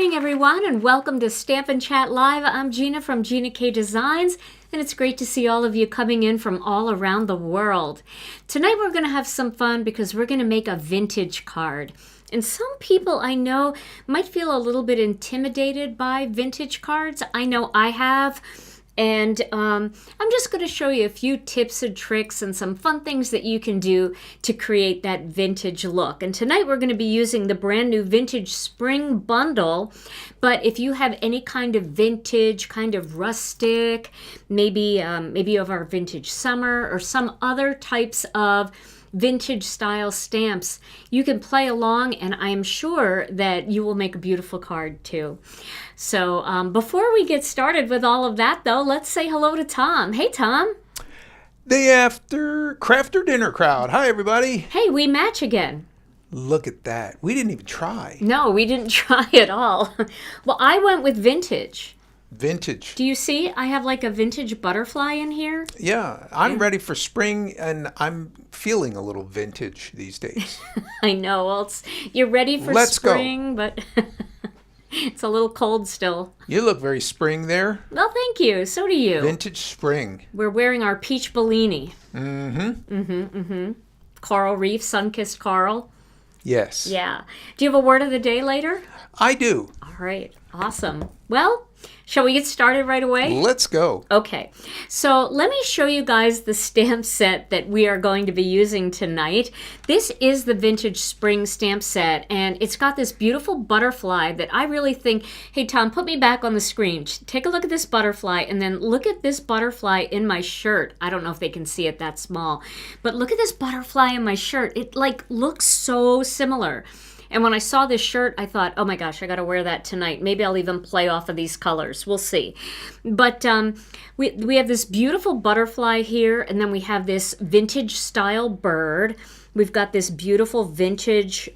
evening, everyone, and welcome to Stampin' Chat Live. I'm Gina from Gina K Designs, and it's great to see all of you coming in from all around the world. Tonight we're going to have some fun because we're going to make a vintage card. And some people I know might feel a little bit intimidated by vintage cards. I know I have. And I'm just going to show you a few tips and tricks and some fun things that you can do to create that vintage look. And tonight we're going to be using the brand new Vintage Spring Bundle. But if you have any kind of vintage, kind of rustic, maybe you have our Vintage Summer or some other types of vintage style stamps, you can play along, and I'm sure that you will make a beautiful card too. So before we get started with all of that, though, let's say hello to Tom. Hey, Tom. Day after Crafter dinner crowd. Hi, everybody. Hey, we match again. Look at that. We didn't even try. No, we didn't try at all. Well, I went with vintage. Vintage. Do you see I have like a vintage butterfly in here? Yeah, I'm ready for spring, and I'm feeling a little vintage these days. I know. Well, you're ready for spring, but it's a little cold still. You look very spring there. Well, thank you. So do you. Vintage spring. We're wearing our peach Bellini. Mm-hmm. Coral reef, sun-kissed coral. Yes. Yeah. Do you have a word of the day later? I do. All right. Awesome. Well, shall we get started right away? Let's go. Okay, so let me show you guys the stamp set that we are going to be using tonight. This is the Vintage Spring stamp set, and it's got this beautiful butterfly that I really think, hey Tom, put me back on the screen. Take a look at this butterfly, and then look at this butterfly in my shirt. I don't know if they can see it that small, but look at this butterfly in my shirt. It like looks so similar. And when I saw this shirt, I thought, oh my gosh, I got to wear that tonight. Maybe I'll even play off of these colors. We'll see. But we have this beautiful butterfly here, and then we have this vintage style bird. We've got this beautiful vintage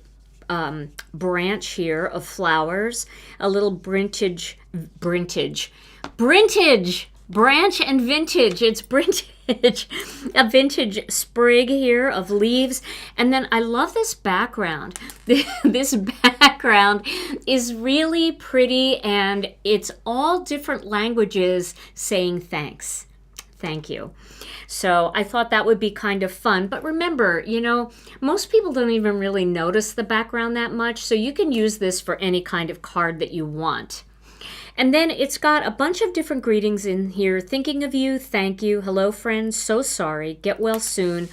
branch here of flowers, a little brintage, branch and vintage. It's vintage. A vintage sprig here of leaves. And then I love this background. This background is really pretty, and it's all different languages saying thanks. Thank you. So I thought that would be kind of fun. But remember, you know, most people don't even really notice the background that much. So you can use this for any kind of card that you want. And then it's got a bunch of different greetings in here. Thinking of you, thank you, hello friends, so sorry, get well soon,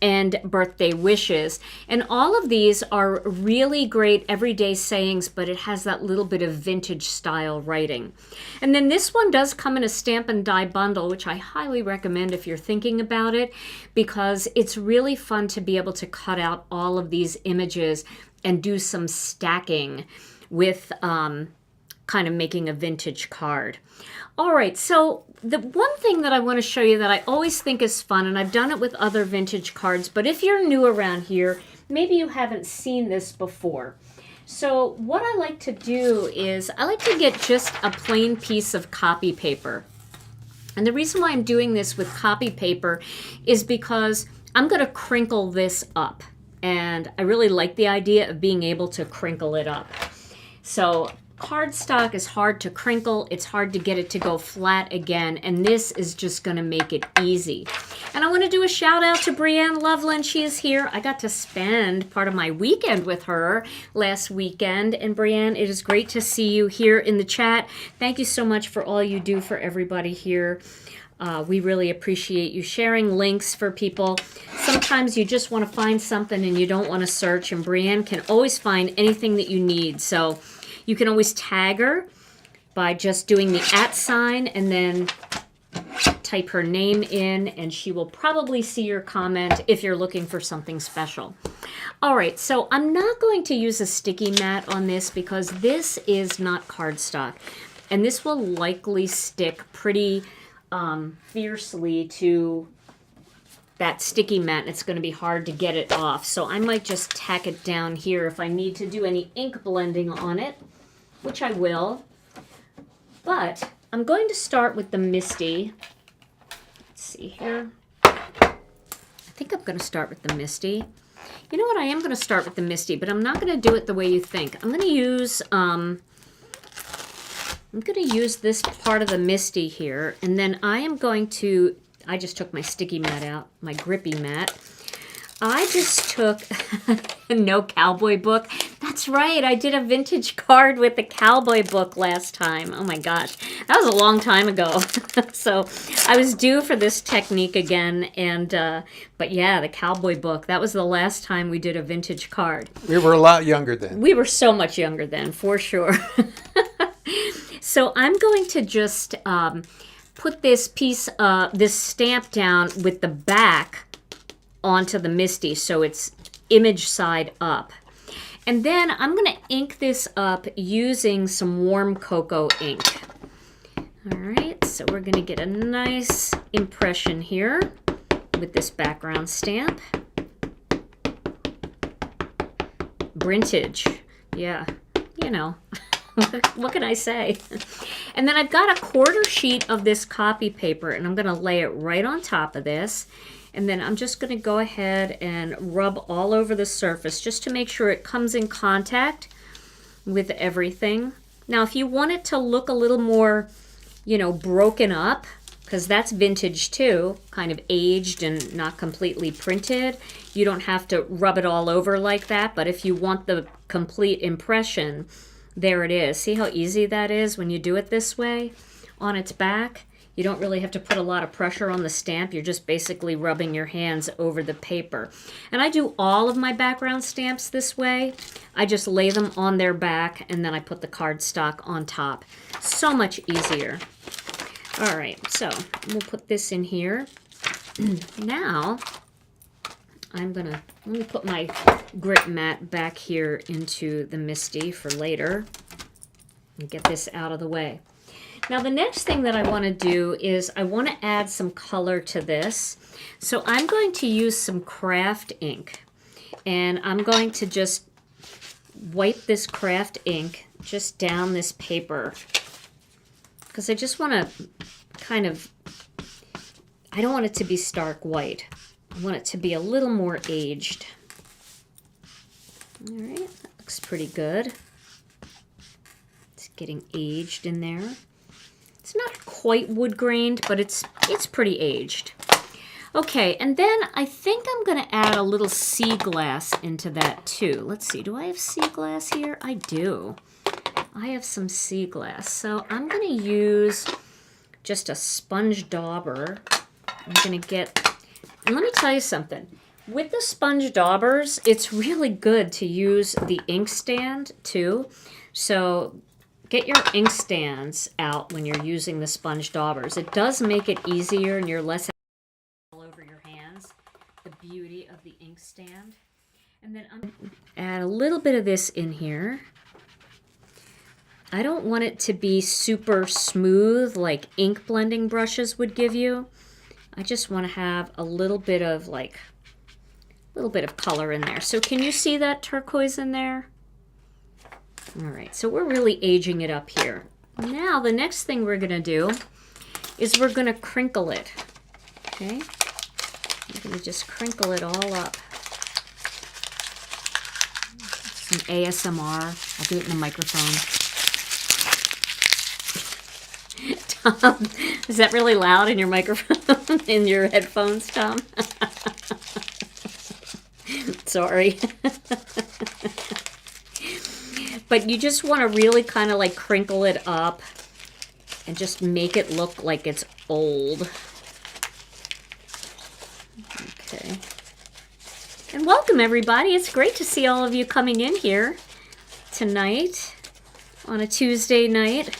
and birthday wishes. And all of these are really great everyday sayings, but it has that little bit of vintage style writing. And then this one does come in a stamp and die bundle, which I highly recommend if you're thinking about it, because it's really fun to be able to cut out all of these images and do some stacking with kind of making a vintage card. All right, so the one thing that I want to show you that I always think is fun, and I've done it with other vintage cards, but if you're new around here, maybe you haven't seen this before. So what I like to do is I like to get just a plain piece of copy paper. And the reason why I'm doing this with copy paper is because I'm going to crinkle this up. And I really like the idea of being able to crinkle it up. So cardstock is hard to crinkle. It's hard to get it to go flat again, and this is just going to make it easy. And I want to do a shout out to Brianne Loveland. She is here. I got to spend part of my weekend with her last weekend, and Brianne, it is great to see you here in the chat. Thank you so much for all you do for everybody here. We really appreciate you sharing links for people. Sometimes you just want to find something and you don't want to search, and Brianne can always find anything that you need. So you can always tag her by just doing the @ and then type her name in, and she will probably see your comment if you're looking for something special. All right, so I'm not going to use a sticky mat on this because this is not cardstock, and this will likely stick pretty fiercely to that sticky mat, and it's going to be hard to get it off. So I might just tack it down here if I need to do any ink blending on it, which I will. But I'm going to start with the Misty. Let's see here. I think I'm going to start with the Misty. You know what? I am going to start with the Misty, but I'm not going to do it the way you think. I'm going to use I'm going to use this part of the Misty here, and then I am going to, I just took my sticky mat out, my grippy mat. I just took no cowboy book. That's right, I did a vintage card with the cowboy book last time. Oh my gosh, that was a long time ago. So I was due for this technique again, and but yeah, the cowboy book, that was the last time we did a vintage card. We were a lot younger then. We were so much younger then, for sure. So I'm going to just put this piece, this stamp down with the back onto the Misty, so it's image side up. And then I'm going to ink this up using some warm cocoa ink. All right, so we're going to get a nice impression here with this background stamp. Vintage, yeah, you know. What can I say? And then I've got a quarter sheet of this copy paper, and I'm going to lay it right on top of this. And then I'm just going to go ahead and rub all over the surface just to make sure it comes in contact with everything. Now, if you want it to look a little more, you know, broken up, because that's vintage too, kind of aged and not completely printed, you don't have to rub it all over like that. But if you want the complete impression, there it is. See how easy that is when you do it this way on its back? You don't really have to put a lot of pressure on the stamp. You're just basically rubbing your hands over the paper. And I do all of my background stamps this way. I just lay them on their back, and then I put the cardstock on top. So much easier. All right, so we'll put this in here. Now, let me put my grit mat back here into the Misty for later and get this out of the way. Now the next thing that I want to do is I want to add some color to this. So I'm going to use some Kraft ink, and I'm going to just wipe this Kraft ink just down this paper, because I just want to kind of, I don't want it to be stark white. I want it to be a little more aged. All right, that looks pretty good. It's getting aged in there. It's not quite wood grained, but it's pretty aged. Okay, and then I think I'm going to add a little sea glass into that too. Let's see, do I have sea glass here? I do. I have some sea glass. So I'm going to use just a sponge dauber. I'm going to get, and let me tell you something. With the sponge daubers, it's really good to use the ink stand too. So get your ink stands out when you're using the sponge daubers. It does make it easier, and you're less all over your hands. The beauty of the ink stand. And then I'm going to add a little bit of this in here. I don't want it to be super smooth like ink blending brushes would give you. I just want to have a little bit of color in there. So can you see that turquoise in there? All right, so we're really aging it up here. Now the next thing we're going to do is we're going to crinkle it. Okay, we're going to just crinkle it all up. Some ASMR. I'll do it in the microphone. Tom, is that really loud in your microphone, in your headphones, Tom? Sorry. But you just want to really kind of like crinkle it up and just make it look like it's old. Okay. And welcome everybody. It's great to see all of you coming in here tonight on a Tuesday night.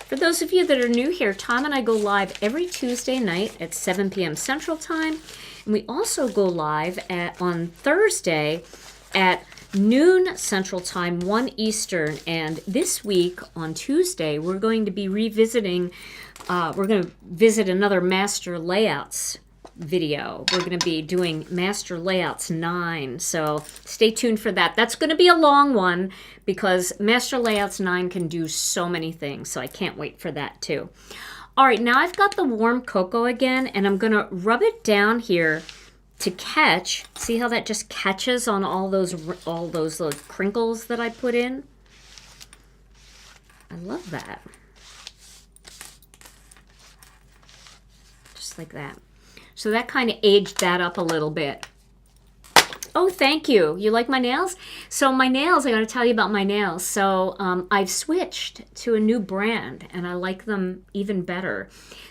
For those of you that are new here, Tom and I go live every Tuesday night at 7 p.m. Central Time. And we also go live on Thursday at noon Central Time, 1 Eastern. And this week on Tuesday, we're going to be revisiting, we're going to visit another Master Layouts video. We're going to be doing Master Layouts 9. So stay tuned for that. That's going to be a long one because Master Layouts 9 can do so many things. So I can't wait for that too. All right, now I've got the warm cocoa again, and I'm going to rub it down here to catch. See how that just catches on all those little crinkles that I put in? I love that. Just like that. So that kind of aged that up a little bit. Oh, thank you. You like my nails? So my nails, I got to tell you about my nails. So I've switched to a new brand, and I like them even better.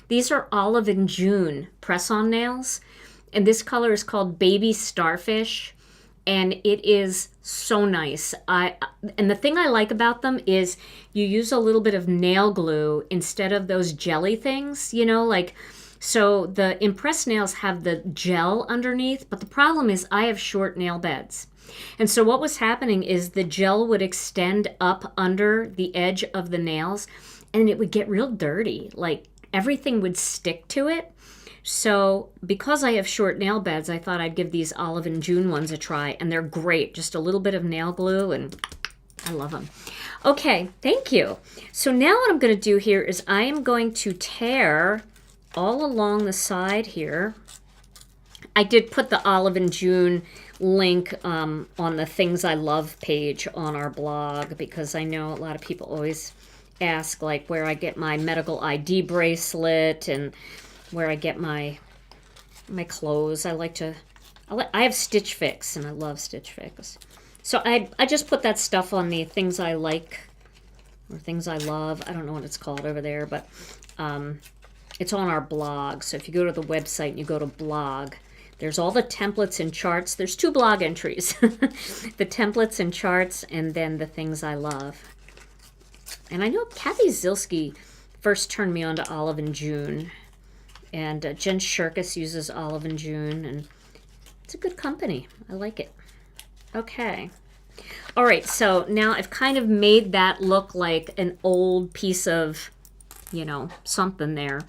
These are Olive and June press-on nails, and this color is called Baby Starfish, and it is so nice. And the thing I like about them is you use a little bit of nail glue instead of those jelly things, you know, like... So the impressed nails have the gel underneath, but the problem is I have short nail beds. And so what was happening is the gel would extend up under the edge of the nails and it would get real dirty. Like everything would stick to it. So because I have short nail beds, I thought I'd give these Olive and June ones a try, and they're great. Just a little bit of nail glue and I love them. Okay, thank you. So now what I'm going to do here is I am going to tear all along the side here. I did put the Olive and June link on the Things I Love page on our blog, because I know a lot of people always ask like where I get my medical ID bracelet and where I get my clothes. I have Stitch Fix, and I love Stitch Fix. So I just put that stuff on the Things I Like or Things I Love. I don't know what it's called over there, but it's on our blog. So if you go to the website and you go to blog, there's all the templates and charts. There's 2 blog entries. The templates and charts, and then the Things I Love. And I know Kathy Zilski first turned me on to Olive and June. And Jen Shirkus uses Olive and June. And it's a good company. I like it. Okay. All right, so now I've kind of made that look like an old piece of, you know, something there.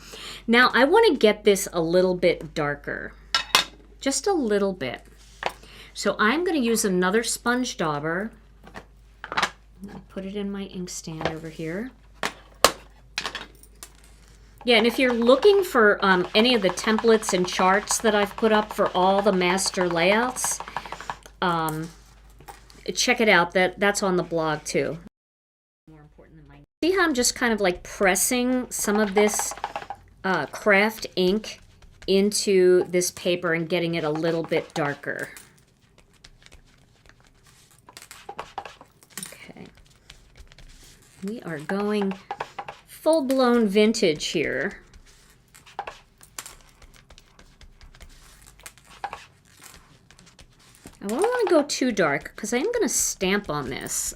Now I want to get this a little bit darker, just a little bit. So I'm going to use another sponge dauber. I'm going to put it in my inkstand over here. Yeah, and if you're looking for any of the templates and charts that I've put up for all the master layouts, check it out. That's on the blog too. See how I'm just kind of like pressing some of this Kraft ink into this paper and getting it a little bit darker. Okay. We are going full-blown vintage here. I don't want to go too dark because I am going to stamp on this.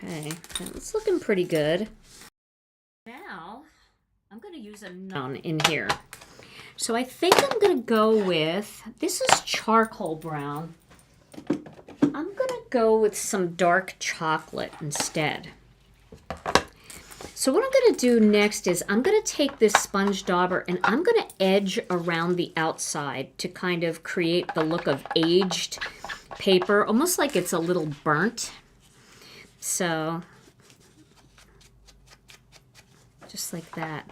Okay, that's looking pretty good. Now, I'm going to use a none in here. So I think I'm going to go with, this is charcoal brown. I'm going to go with some dark chocolate instead. So what I'm going to do next is I'm going to take this sponge dauber and I'm going to edge around the outside to kind of create the look of aged paper, almost like it's a little burnt. So, just like that.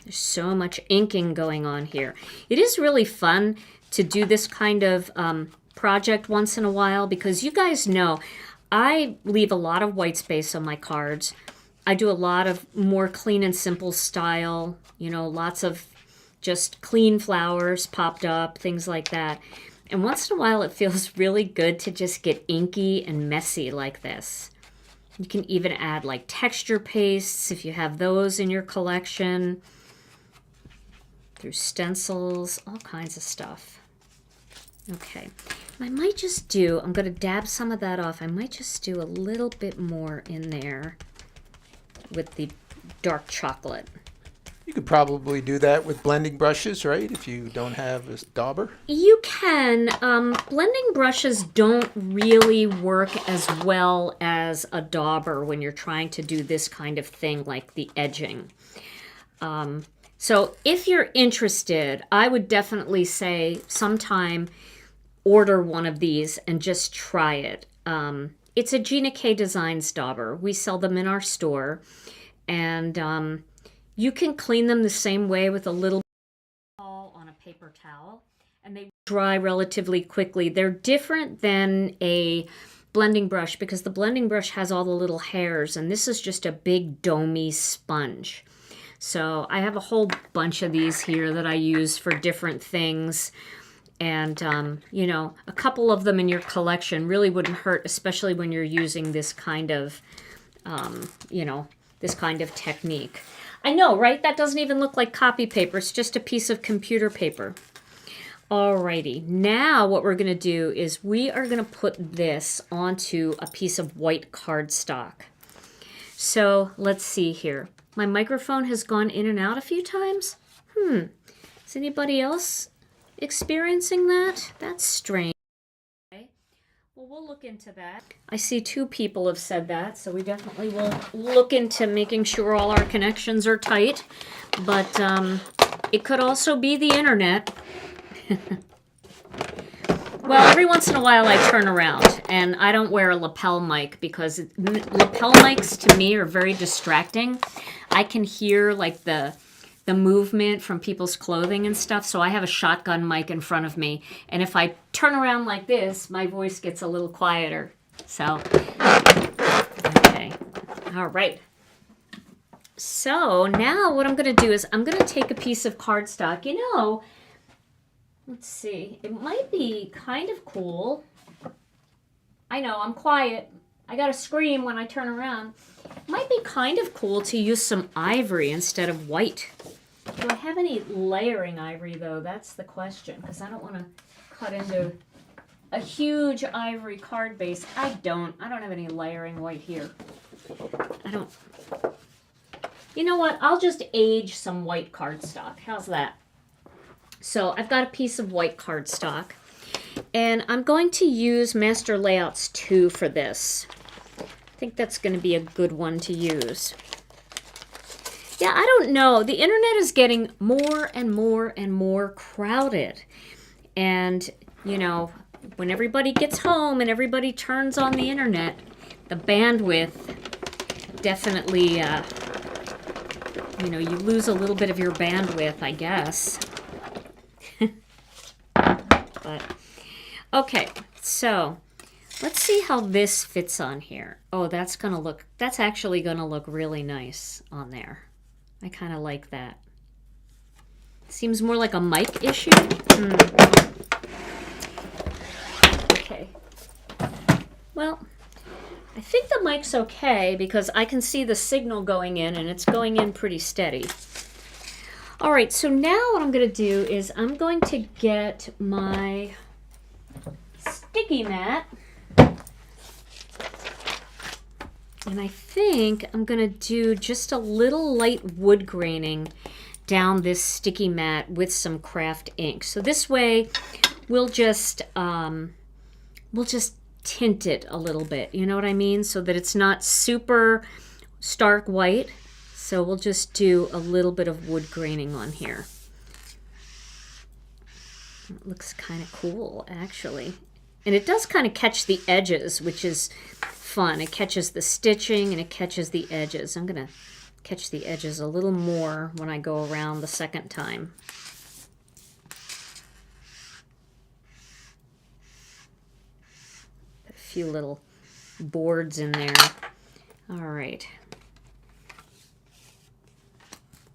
There's so much inking going on here. It is really fun to do this kind of project once in a while, because you guys know I leave a lot of white space on my cards. I do a lot of more clean and simple style, you know, lots of just clean flowers popped up, things like that. And once in a while, it feels really good to just get inky and messy like this. You can even add like texture pastes if you have those in your collection. Through stencils, all kinds of stuff. Okay, I might just do, I'm going to dab some of that off. I might just do a little bit more in there with the dark chocolate. You could probably do that with blending brushes, right? If you don't have a dauber. You can. Blending brushes don't really work as well as a dauber when you're trying to do this kind of thing, like the edging. So if you're interested, I would definitely say sometime order one of these and just try it. It's a Gina K Designs dauber. We sell them in our store. And You can clean them the same way with a little on a paper towel, and they dry relatively quickly. They're different than a blending brush because the blending brush has all the little hairs, and this is just a big domey sponge. So I have a whole bunch of these here that I use for different things. And, you know, a couple of them in your collection really wouldn't hurt, especially when you're using this kind of, you know, this kind of technique. I know, right? That doesn't even look like copy paper. It's just a piece of computer paper. Alrighty, now what we're going to do is we are going to put this onto a piece of white cardstock. So let's see here. My microphone has gone in and out a few times. Is anybody else experiencing that? That's strange. Okay. Well, we'll look into that. I see 2 people have said that, so we definitely will look into making sure all our connections are tight. But it could also be the internet. Well, every once in a while I turn around, and I don't wear a lapel mic because lapel mics to me are very distracting. I can hear like the movement from people's clothing and stuff, so I have a shotgun mic in front of me, and if I turn around like this, my voice gets a little quieter. So, okay, all right. So now what I'm going to do is I'm going to take a piece of cardstock. You know, let's see. It might be kind of cool. I know, I'm quiet. I gotta scream when I turn around. It might be kind of cool to use some ivory instead of white. Do I have any layering ivory, though? That's the question, because I don't want to cut into a huge ivory card base. I don't have any layering white here. I don't. You know what? I'll just age some white cardstock. How's that? So I've got a piece of white cardstock, and I'm going to use Master Layouts 2 for this. I think that's going to be a good one to use. Yeah, I don't know. The internet is getting more and more and more crowded. And, you know, when everybody gets home and everybody turns on the internet, the bandwidth definitely, you know, you lose a little bit of your bandwidth, I guess. But, okay, so let's see how this fits on here. Oh, that's actually gonna look really nice on there. I kind of like that. Seems more like a mic issue. Okay. Well, I think the mic's okay because I can see the signal going in, and it's going in pretty steady. All right, so now what I'm going to do is I'm going to get my sticky mat, and I think I'm going to do just a little light wood graining down this sticky mat with some Kraft ink. So this way we'll just tint it a little bit, you know what I mean? So that it's not super stark white. So we'll just do a little bit of wood graining on here. It looks kind of cool, actually. And it does kind of catch the edges, which is fun. It catches the stitching and it catches the edges. I'm going to catch the edges a little more when I go around the second time. A few little boards in there. All right.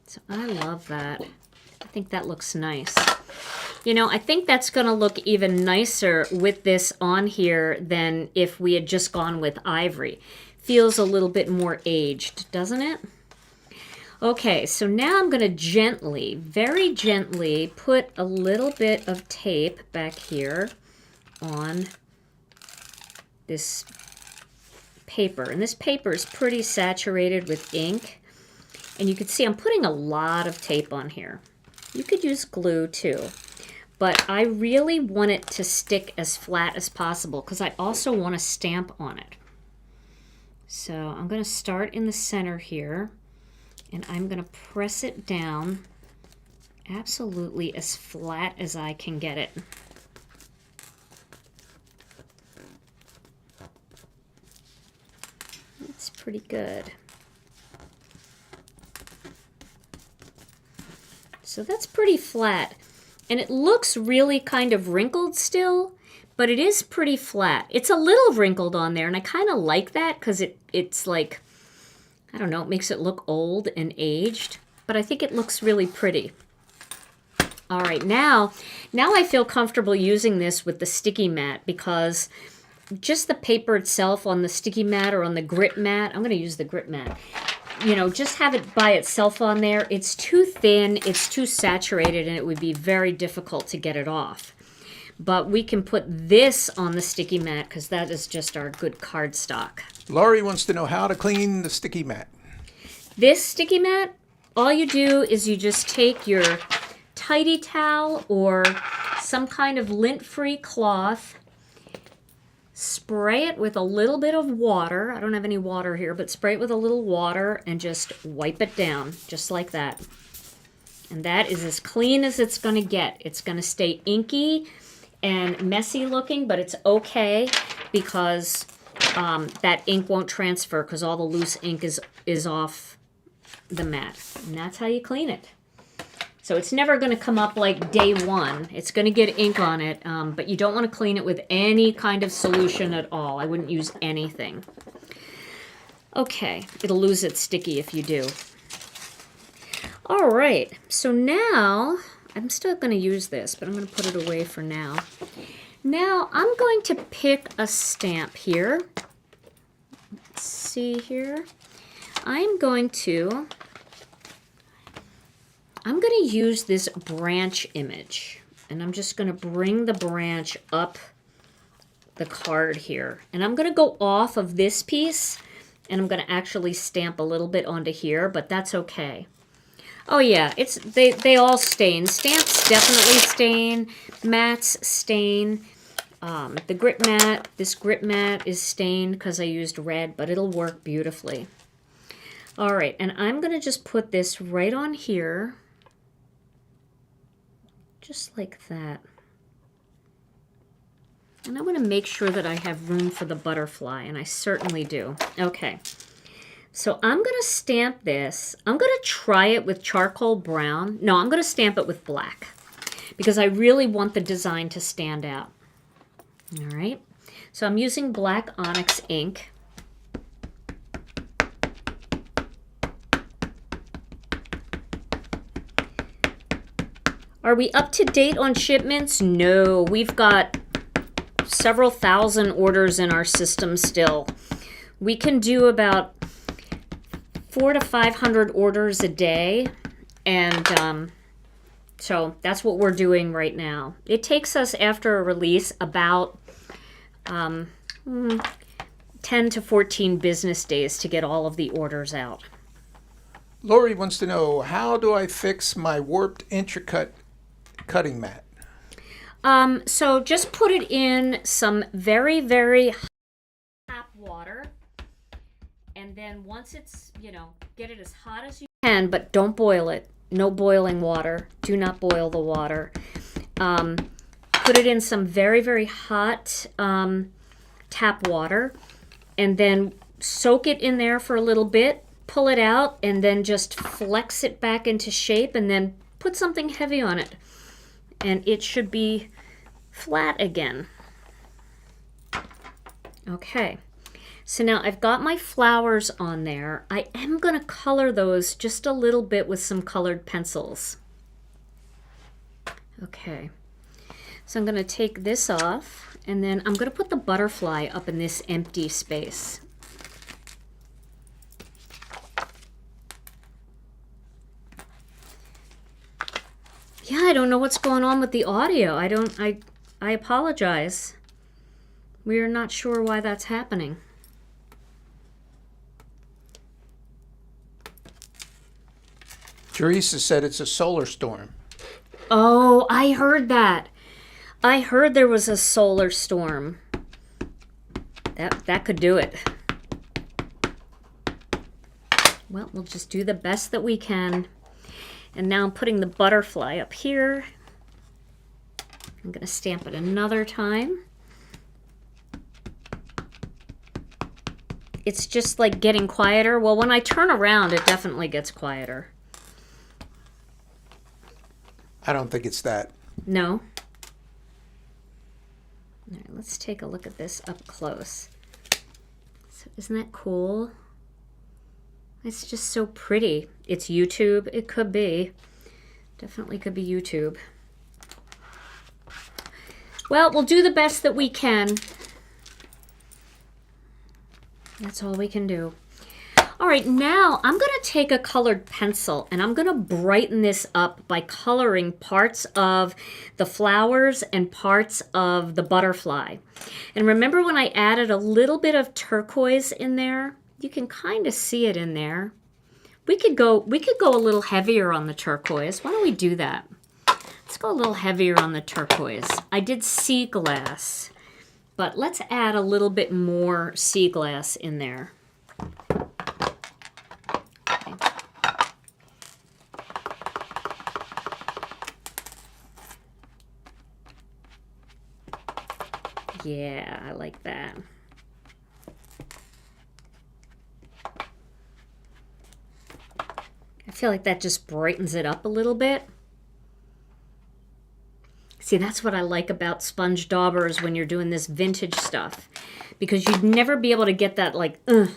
So I love that. I think that looks nice. You know, I think that's going to look even nicer with this on here than if we had just gone with ivory. Feels a little bit more aged, doesn't it? Okay, so now I'm going to gently, very gently, put a little bit of tape back here on this paper. And this paper is pretty saturated with ink. And you can see I'm putting a lot of tape on here. You could use glue too. But I really want it to stick as flat as possible because I also want to stamp on it. So I'm going to start in the center here. And I'm going to press it down absolutely as flat as I can get it. That's pretty good. So that's pretty flat. And it looks really kind of wrinkled still, but it is pretty flat. It's a little wrinkled on there, and I kind of like that because it's like, I don't know, it makes it look old and aged, but I think it looks really pretty. All right, now I feel comfortable using this with the sticky mat because just the paper itself on the sticky mat or on the grit mat, I'm going to use the grit mat, you know, just have it by itself on there. It's too thin, it's too saturated, and it would be very difficult to get it off. But we can put this on the sticky mat because that is just our good cardstock. Laurie wants to know how to clean the sticky mat. This sticky mat, all you do is you just take your tidy towel or some kind of lint-free cloth, spray it with a little bit of water. I don't have any water here, but spray it with a little water and just wipe it down, just like that. And that is as clean as it's going to get. It's going to stay inky and messy looking, but it's okay because that ink won't transfer because all the loose ink is off the mat. And that's how you clean it. So it's never going to come up like day one. It's going to get ink on it, but you don't want to clean it with any kind of solution at all. I wouldn't use anything. Okay, it'll lose its sticky if you do. All right, so now, I'm still going to use this, but I'm going to put it away for now. Now I'm going to pick a stamp here. Let's see here. I'm going to use this branch image, and I'm just going to bring the branch up the card here. And I'm going to go off of this piece, and I'm going to actually stamp a little bit onto here, but that's okay. Oh yeah, they all stain. Stamps definitely stain. Mats stain. The grit mat, this grit mat is stained because I used red, but it'll work beautifully. All right, and I'm going to just put this right on here. Just like that. And I want to make sure that I have room for the butterfly, and I certainly do. Okay, so I'm going to stamp this. I'm going to try it with charcoal brown. No, I'm going to stamp it with black because I really want the design to stand out. All right, so I'm using black Onyx ink. Are we up to date on shipments? No, we've got several thousand orders in our system still. We can do about 400 to 500 orders a day, and so that's what we're doing right now. It takes us, after a release, about 10 to 14 business days to get all of the orders out. Laurie wants to know, how do I fix my warped intricate cutting mat? So just put it in some very, very hot tap water, and then once it's, get it as hot as you can, but don't boil it. No boiling water. Do not boil the water. Put it in some very, very hot tap water, and then soak it in there for a little bit, pull it out, and then just flex it back into shape, and then put something heavy on it. And it should be flat again. Okay, so now I've got my flowers on there. I am going to color those just a little bit with some colored pencils. Okay, so I'm going to take this off, and then I'm going to put the butterfly up in this empty space. Yeah, I don't know what's going on with the audio. I apologize. We're not sure why that's happening. Teresa said it's a solar storm. Oh, I heard that. I heard there was a solar storm. That could do it. Well, we'll just do the best that we can. And now I'm putting the butterfly up here. I'm going to stamp it another time. It's just like getting quieter. Well, when I turn around, it definitely gets quieter. I don't think it's that. No? All right, let's take a look at this up close. So isn't that cool? It's just so pretty. It's YouTube. It could be. Definitely could be YouTube. Well, we'll do the best that we can. That's all we can do. All right, now I'm going to take a colored pencil and I'm going to brighten this up by coloring parts of the flowers and parts of the butterfly. And remember when I added a little bit of turquoise in there? You can kind of see it in there. We could go a little heavier on the turquoise. Why don't we do that? Let's go a little heavier on the turquoise. I did sea glass, but let's add a little bit more sea glass in there. Okay. Yeah, I like that. I feel like that just brightens it up a little bit. See, that's what I like about sponge daubers when you're doing this vintage stuff, because you'd never be able to get that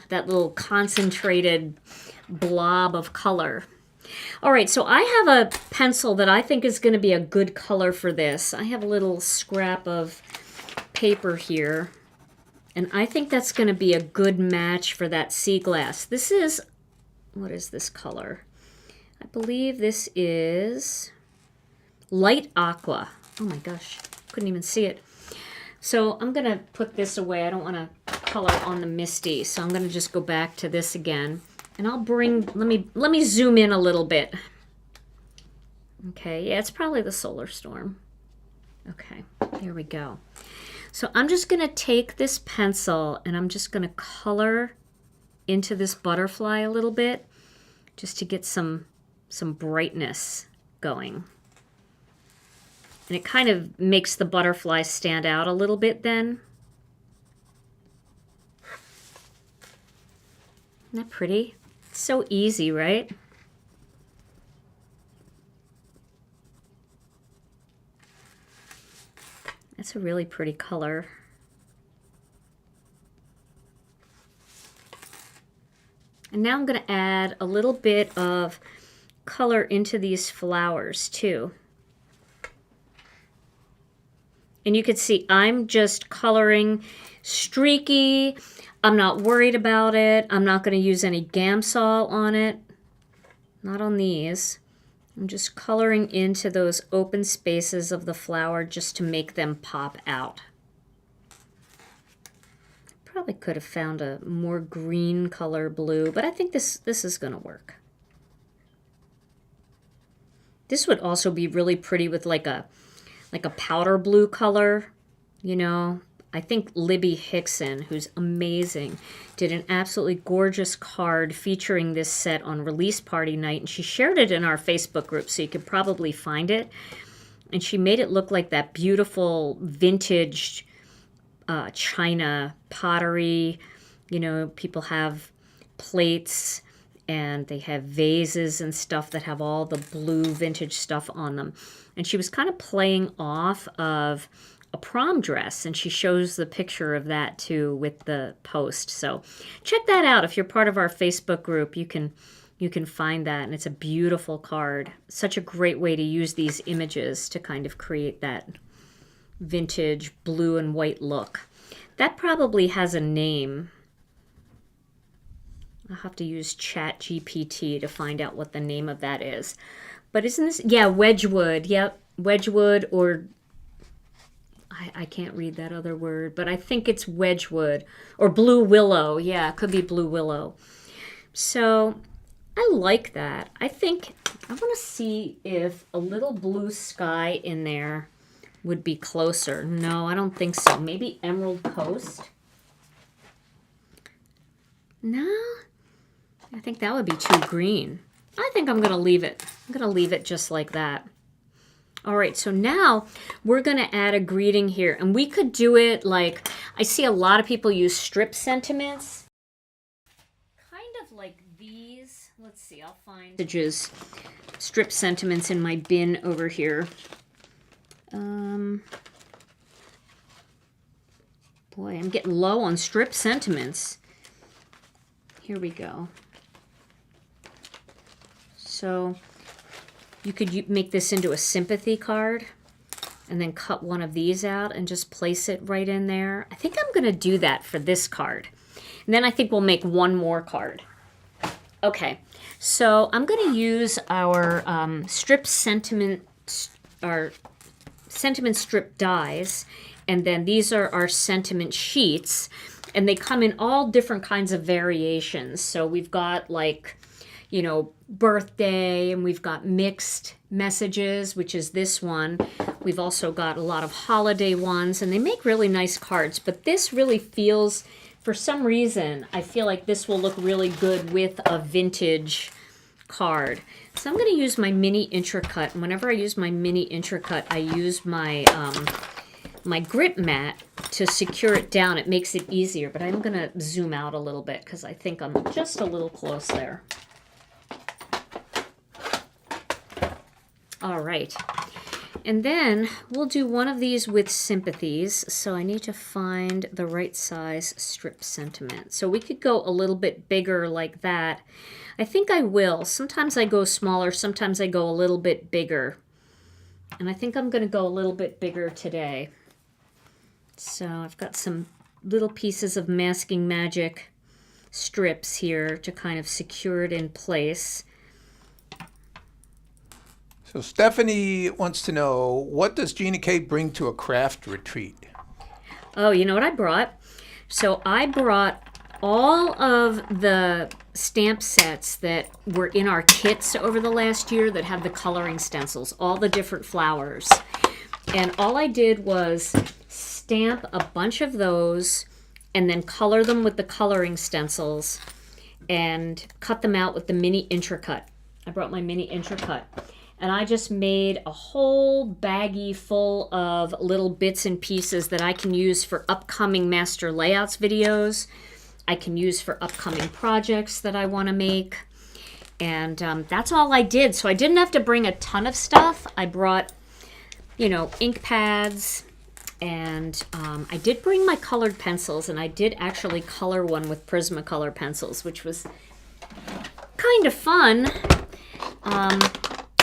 that little concentrated blob of color. All right, so I have a pencil that I think is going to be a good color for this. I have a little scrap of paper here, and I think that's going to be a good match for that sea glass. This is, what is this color? I believe this is light aqua. Oh my gosh, couldn't even see it. So I'm going to put this away. I don't want to color on the Misty, so I'm going to just go back to this again. And I'll bring, let me zoom in a little bit. Okay, yeah, it's probably the solar storm. Okay, here we go. So I'm just going to take this pencil and I'm just going to color into this butterfly a little bit, just to get some brightness going. And it kind of makes the butterfly stand out a little bit then. Isn't that pretty? It's so easy, right? That's a really pretty color. And now I'm going to add a little bit of color into these flowers too. And you can see I'm just coloring streaky. I'm not worried about it. I'm not going to use any Gamsol on it. Not on these. I'm just coloring into those open spaces of the flower just to make them pop out. Probably could have found a more green color blue, but I think this is going to work. This would also be really pretty with like a powder blue color, you know. I think Libby Hickson, who's amazing, did an absolutely gorgeous card featuring this set on release party night, and she shared it in our Facebook group, so you could probably find it. And she made it look like that beautiful vintage China pottery. You know, people have plates and they have vases and stuff that have all the blue vintage stuff on them. And she was kind of playing off of a prom dress, and she shows the picture of that too with the post. So check that out. If you're part of our Facebook group, you can find that, and it's a beautiful card. Such a great way to use these images to kind of create that vintage blue and white look. That probably has a name. I'll have to use ChatGPT to find out what the name of that is. But isn't this, yeah, Wedgwood. Yep, Wedgwood, or I can't read that other word, but I think it's Wedgwood or Blue Willow. Yeah, it could be Blue Willow. So I like that. I think I want to see if a little blue sky in there would be closer. No, I don't think so. Maybe Emerald Coast. No, I think that would be too green. I think I'm going to leave it. I'm going to leave it just like that. All right, so now we're going to add a greeting here. And we could do it like, I see a lot of people use strip sentiments. Kind of like these. Let's see, I'll find messages, strip sentiments in my bin over here. Boy, I'm getting low on strip sentiments. Here we go. So you could make this into a sympathy card and then cut one of these out and just place it right in there. I think I'm going to do that for this card. And then I think we'll make one more card. Okay, so I'm going to use our strip sentiment, our sentiment strip dies, and then these are our sentiment sheets, and they come in all different kinds of variations. So we've got like, you know, birthday, and we've got mixed messages, which is this one. We've also got a lot of holiday ones, and they make really nice cards, but this really feels, for some reason, I feel like this will look really good with a vintage card. So I'm going to use my mini Intracut, and whenever I use my mini Intracut, I use my my grip mat to secure it down. It makes it easier, but I'm going to zoom out a little bit because I think I'm just a little close there. All right. And then we'll do one of these with sympathies. So I need to find the right size strip sentiment. So we could go a little bit bigger like that. I think I will. Sometimes I go smaller, sometimes I go a little bit bigger. And I think I'm going to go a little bit bigger today. So I've got some little pieces of Masking Magic strips here to kind of secure it in place. So Stephanie wants to know, what does Gina K bring to a craft retreat? Oh, you know what I brought? So I brought all of the stamp sets that were in our kits over the last year that have the coloring stencils, all the different flowers. And all I did was stamp a bunch of those and then color them with the coloring stencils and cut them out with the mini Intracut. I brought my mini Intracut. And I just made a whole baggie full of little bits and pieces that I can use for upcoming master layouts videos. I can use for upcoming projects that I want to make. And that's all I did. So I didn't have to bring a ton of stuff. I brought, you know, ink pads. And I did bring my colored pencils. And I did actually color one with Prismacolor pencils, which was kind of fun.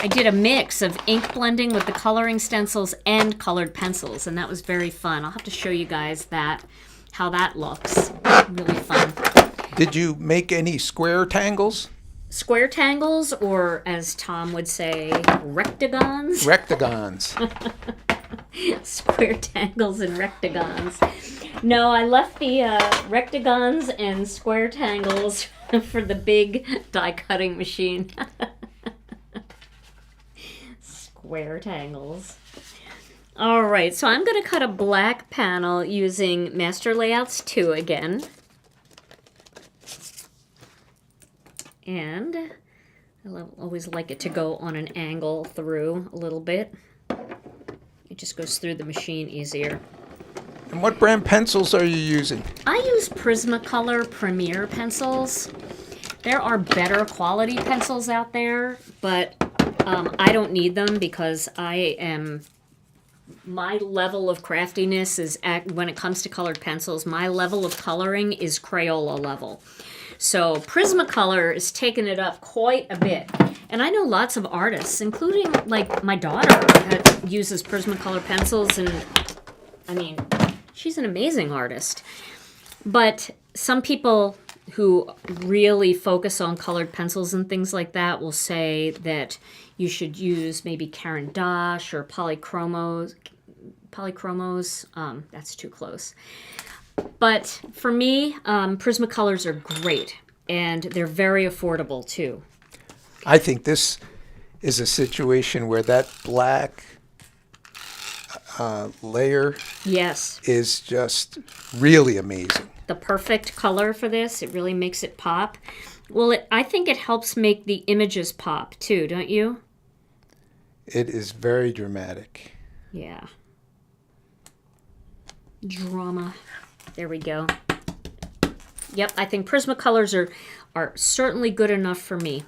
I did a mix of ink blending with the coloring stencils and colored pencils, and that was very fun. I'll have to show you guys that, how that looks. Really fun. Did you make any square tangles? Square tangles, or as Tom would say, rectagons? Rectagons. Square tangles and rectagons. No, I left the rectagons and square tangles for the big die cutting machine. Square tangles. All right, so I'm going to cut a black panel using Master Layouts 2 again. And I always like it to go on an angle through a little bit. It just goes through the machine easier. And what brand pencils are you using? I use Prismacolor Premier pencils. There are better quality pencils out there, but I don't need them because my level of craftiness is, when it comes to colored pencils, my level of coloring is Crayola level. So Prismacolor is taking it up quite a bit. And I know lots of artists, including like my daughter, that uses Prismacolor pencils, and I mean, she's an amazing artist. But some people who really focus on colored pencils and things like that will say that you should use maybe Caran d'Ache or polychromos. That's too close. But for me, Prismacolors are great, and they're very affordable too. I think this is a situation where that black layer, yes, is just really amazing. The perfect color for this. It really makes it pop. Well, I think it helps make the images pop too, don't you? It is very dramatic. Yeah. Drama. There we go. Yep, I think Prismacolors are certainly good enough for me.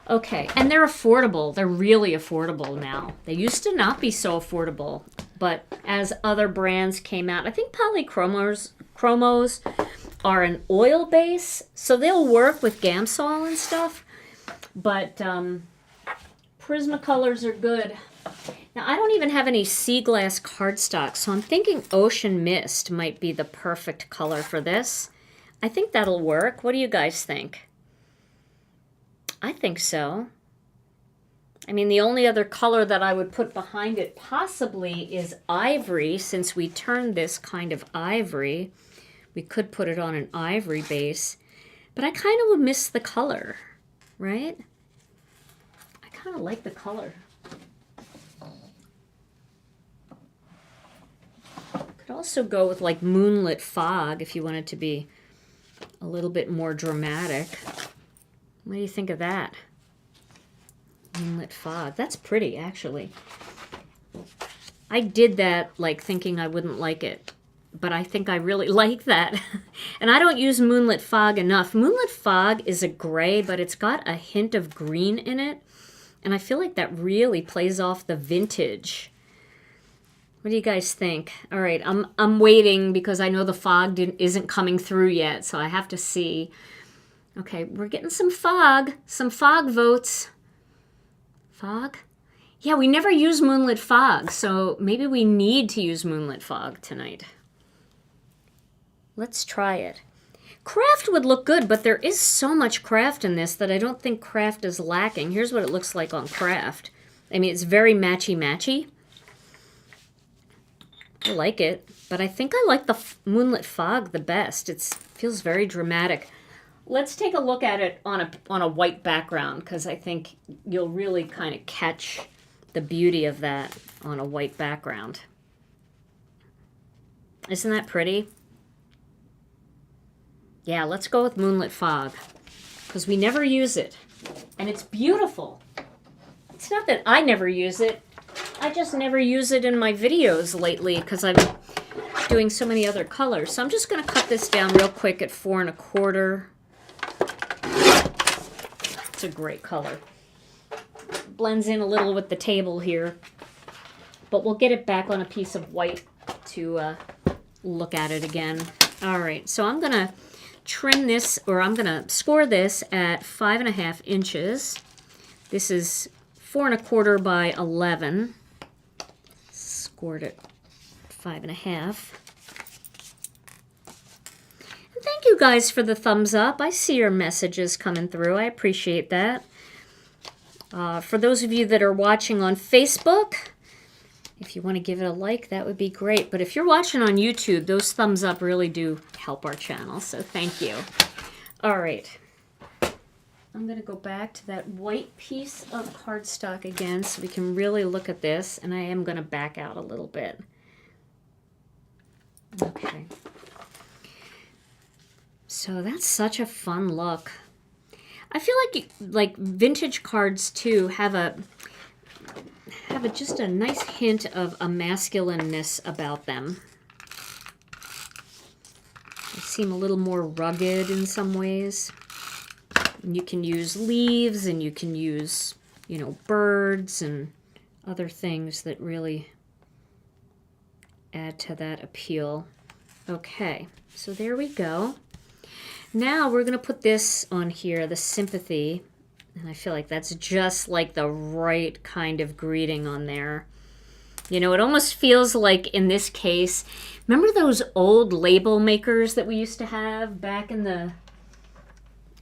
Okay, and they're affordable. They're really affordable now. They used to not be so affordable, but as other brands came out, I think polychromos are an oil base, so they'll work with Gamsol and stuff, but Prismacolors are good. Now, I don't even have any sea glass cardstock, so I'm thinking Ocean Mist might be the perfect color for this. I think that'll work. What do you guys think? I think so. I mean, the only other color that I would put behind it possibly is ivory, since we turned this kind of ivory. We could put it on an ivory base, but I kind of would miss the color, right? I kind of like the color. Could also go with like Moonlit Fog if you wanted to be a little bit more dramatic. What do you think of that? Moonlit Fog. That's pretty, actually. I did that like thinking I wouldn't like it, but I think I really like that. And I don't use Moonlit Fog enough. Moonlit Fog is a gray, but it's got a hint of green in it. And I feel like that really plays off the vintage. What do you guys think? All right, I'm waiting because I know the fog isn't coming through yet, so I have to see. Okay, we're getting some fog votes. Fog? Yeah, we never use Moonlit Fog, so maybe we need to use Moonlit Fog tonight. Let's try it. Kraft would look good, but there is so much Kraft in this that I don't think Kraft is lacking. Here's what it looks like on Kraft. I mean, it's very matchy-matchy. I like it, but I think I like the Moonlit Fog the best. It feels very dramatic. Let's take a look at it on a white background, because I think you'll really kind of catch the beauty of that on a white background. Isn't that pretty? Yeah, let's go with Moonlit Fog, because we never use it, and it's beautiful. It's not that I never use it. I just never use it in my videos lately because I'm doing so many other colors. So I'm just going to cut this down real quick at 4 1/4. It's a great color. Blends in a little with the table here, but we'll get it back on a piece of white to look at it again. All right, so I'm going to trim this, or I'm going to score this at 5 1/2 inches. This is 4 1/4 by 11. Scored at 5 1/2. And thank you guys for the thumbs up. I see your messages coming through. I appreciate that. For those of you that are watching on Facebook, if you want to give it a like, that would be great. But if you're watching on YouTube, those thumbs up really do help our channel. So thank you. All right. I'm going to go back to that white piece of cardstock again so we can really look at this, and I am going to back out a little bit. Okay. So that's such a fun look. I feel like vintage cards too have just a nice hint of a masculineness about them. They seem a little more rugged in some ways. You can use leaves, and you can use, you know, birds and other things that really add to that appeal. Okay, so there we go. Now we're going to put this on here, the sympathy, and I feel like that's just like the right kind of greeting on there. You know, it almost feels like in this case, remember those old label makers that we used to have back in the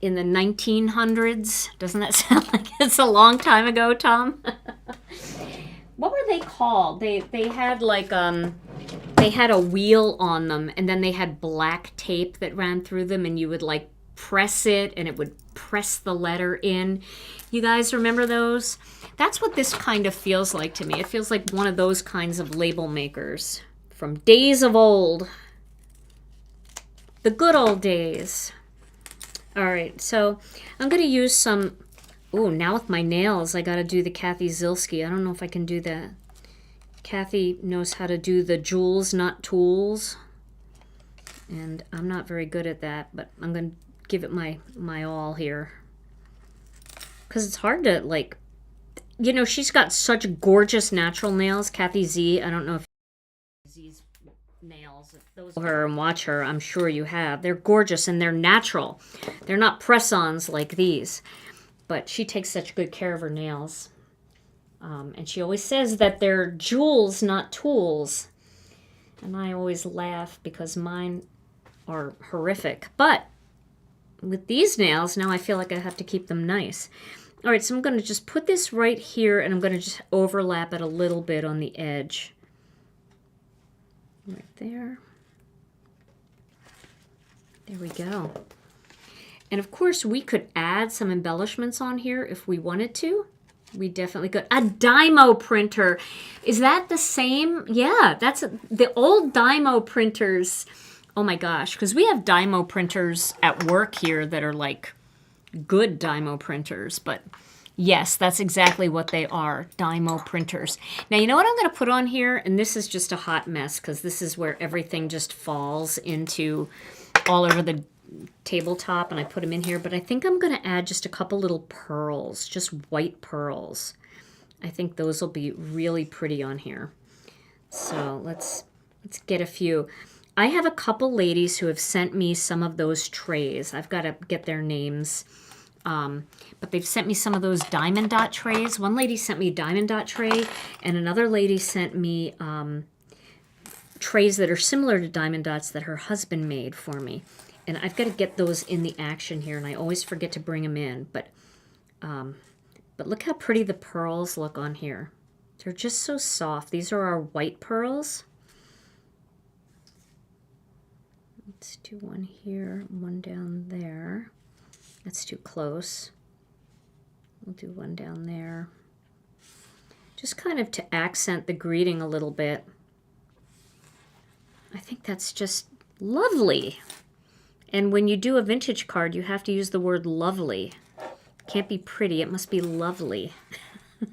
1900s? Doesn't that sound like it's a long time ago, Tom? What were they called? They had like they had a wheel on them, and then they had black tape that ran through them, and you would like press it and it would press the letter in. You guys remember those? That's what this kind of feels like to me. It feels like one of those kinds of label makers from days of old. The good old days. All right, so I'm going to use some, oh, now with my nails, I got to do the Kathy Zilski. I don't know if I can do that. Kathy knows how to do the jewels, not tools. And I'm not very good at that, but I'm going to give it my all here. Because it's hard to, like, you know, she's got such gorgeous natural nails. Kathy Z, I don't know if Z's nails, if those her and watch her, I'm sure you have. They're gorgeous and they're natural. They're not press-ons like these. But she takes such good care of her nails. And she always says that they're jewels, not tools. And I always laugh because mine are horrific. But with these nails, now I feel like I have to keep them nice. All right, so I'm going to just put this right here, and I'm going to just overlap it a little bit on the edge. Right there. There we go. And of course, we could add some embellishments on here if we wanted to. We definitely could. A Dymo printer. Is that the same? Yeah, that's the old Dymo printers. Oh my gosh, because we have Dymo printers at work here that are like good Dymo printers. But yes, that's exactly what they are, Dymo printers. Now, you know what I'm going to put on here? And this is just a hot mess because this is where everything just falls into all over the tabletop, and I put them in here, but I think I'm going to add just a couple little pearls, just white pearls. I think those will be really pretty on here. So let's get a few. I have a couple ladies who have sent me some of those trays. I've got to get their names. But they've sent me some of those diamond dot trays. One lady sent me a diamond dot tray, and another lady sent me trays that are similar to diamond dots that her husband made for me. And I've got to get those in the action here, and I always forget to bring them in. But look how pretty the pearls look on here. They're just so soft. These are our white pearls. Let's do one here, one down there. That's too close. We'll do one down there. Just kind of to accent the greeting a little bit. I think that's just lovely. And when you do a vintage card, you have to use the word lovely. It can't be pretty, it must be lovely.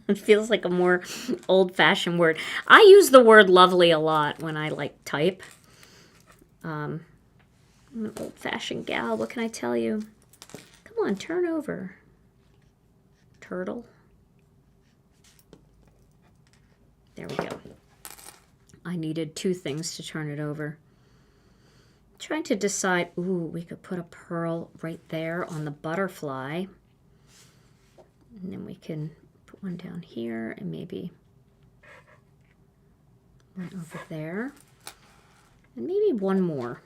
It feels like a more old-fashioned word. I use the word lovely a lot when I like type. I'm an old-fashioned gal, what can I tell you? Come on, turn over. Turtle. There we go. I needed two things to turn it over. Trying to decide, ooh, we could put a pearl right there on the butterfly. And then we can put one down here and maybe one over there. And maybe one more.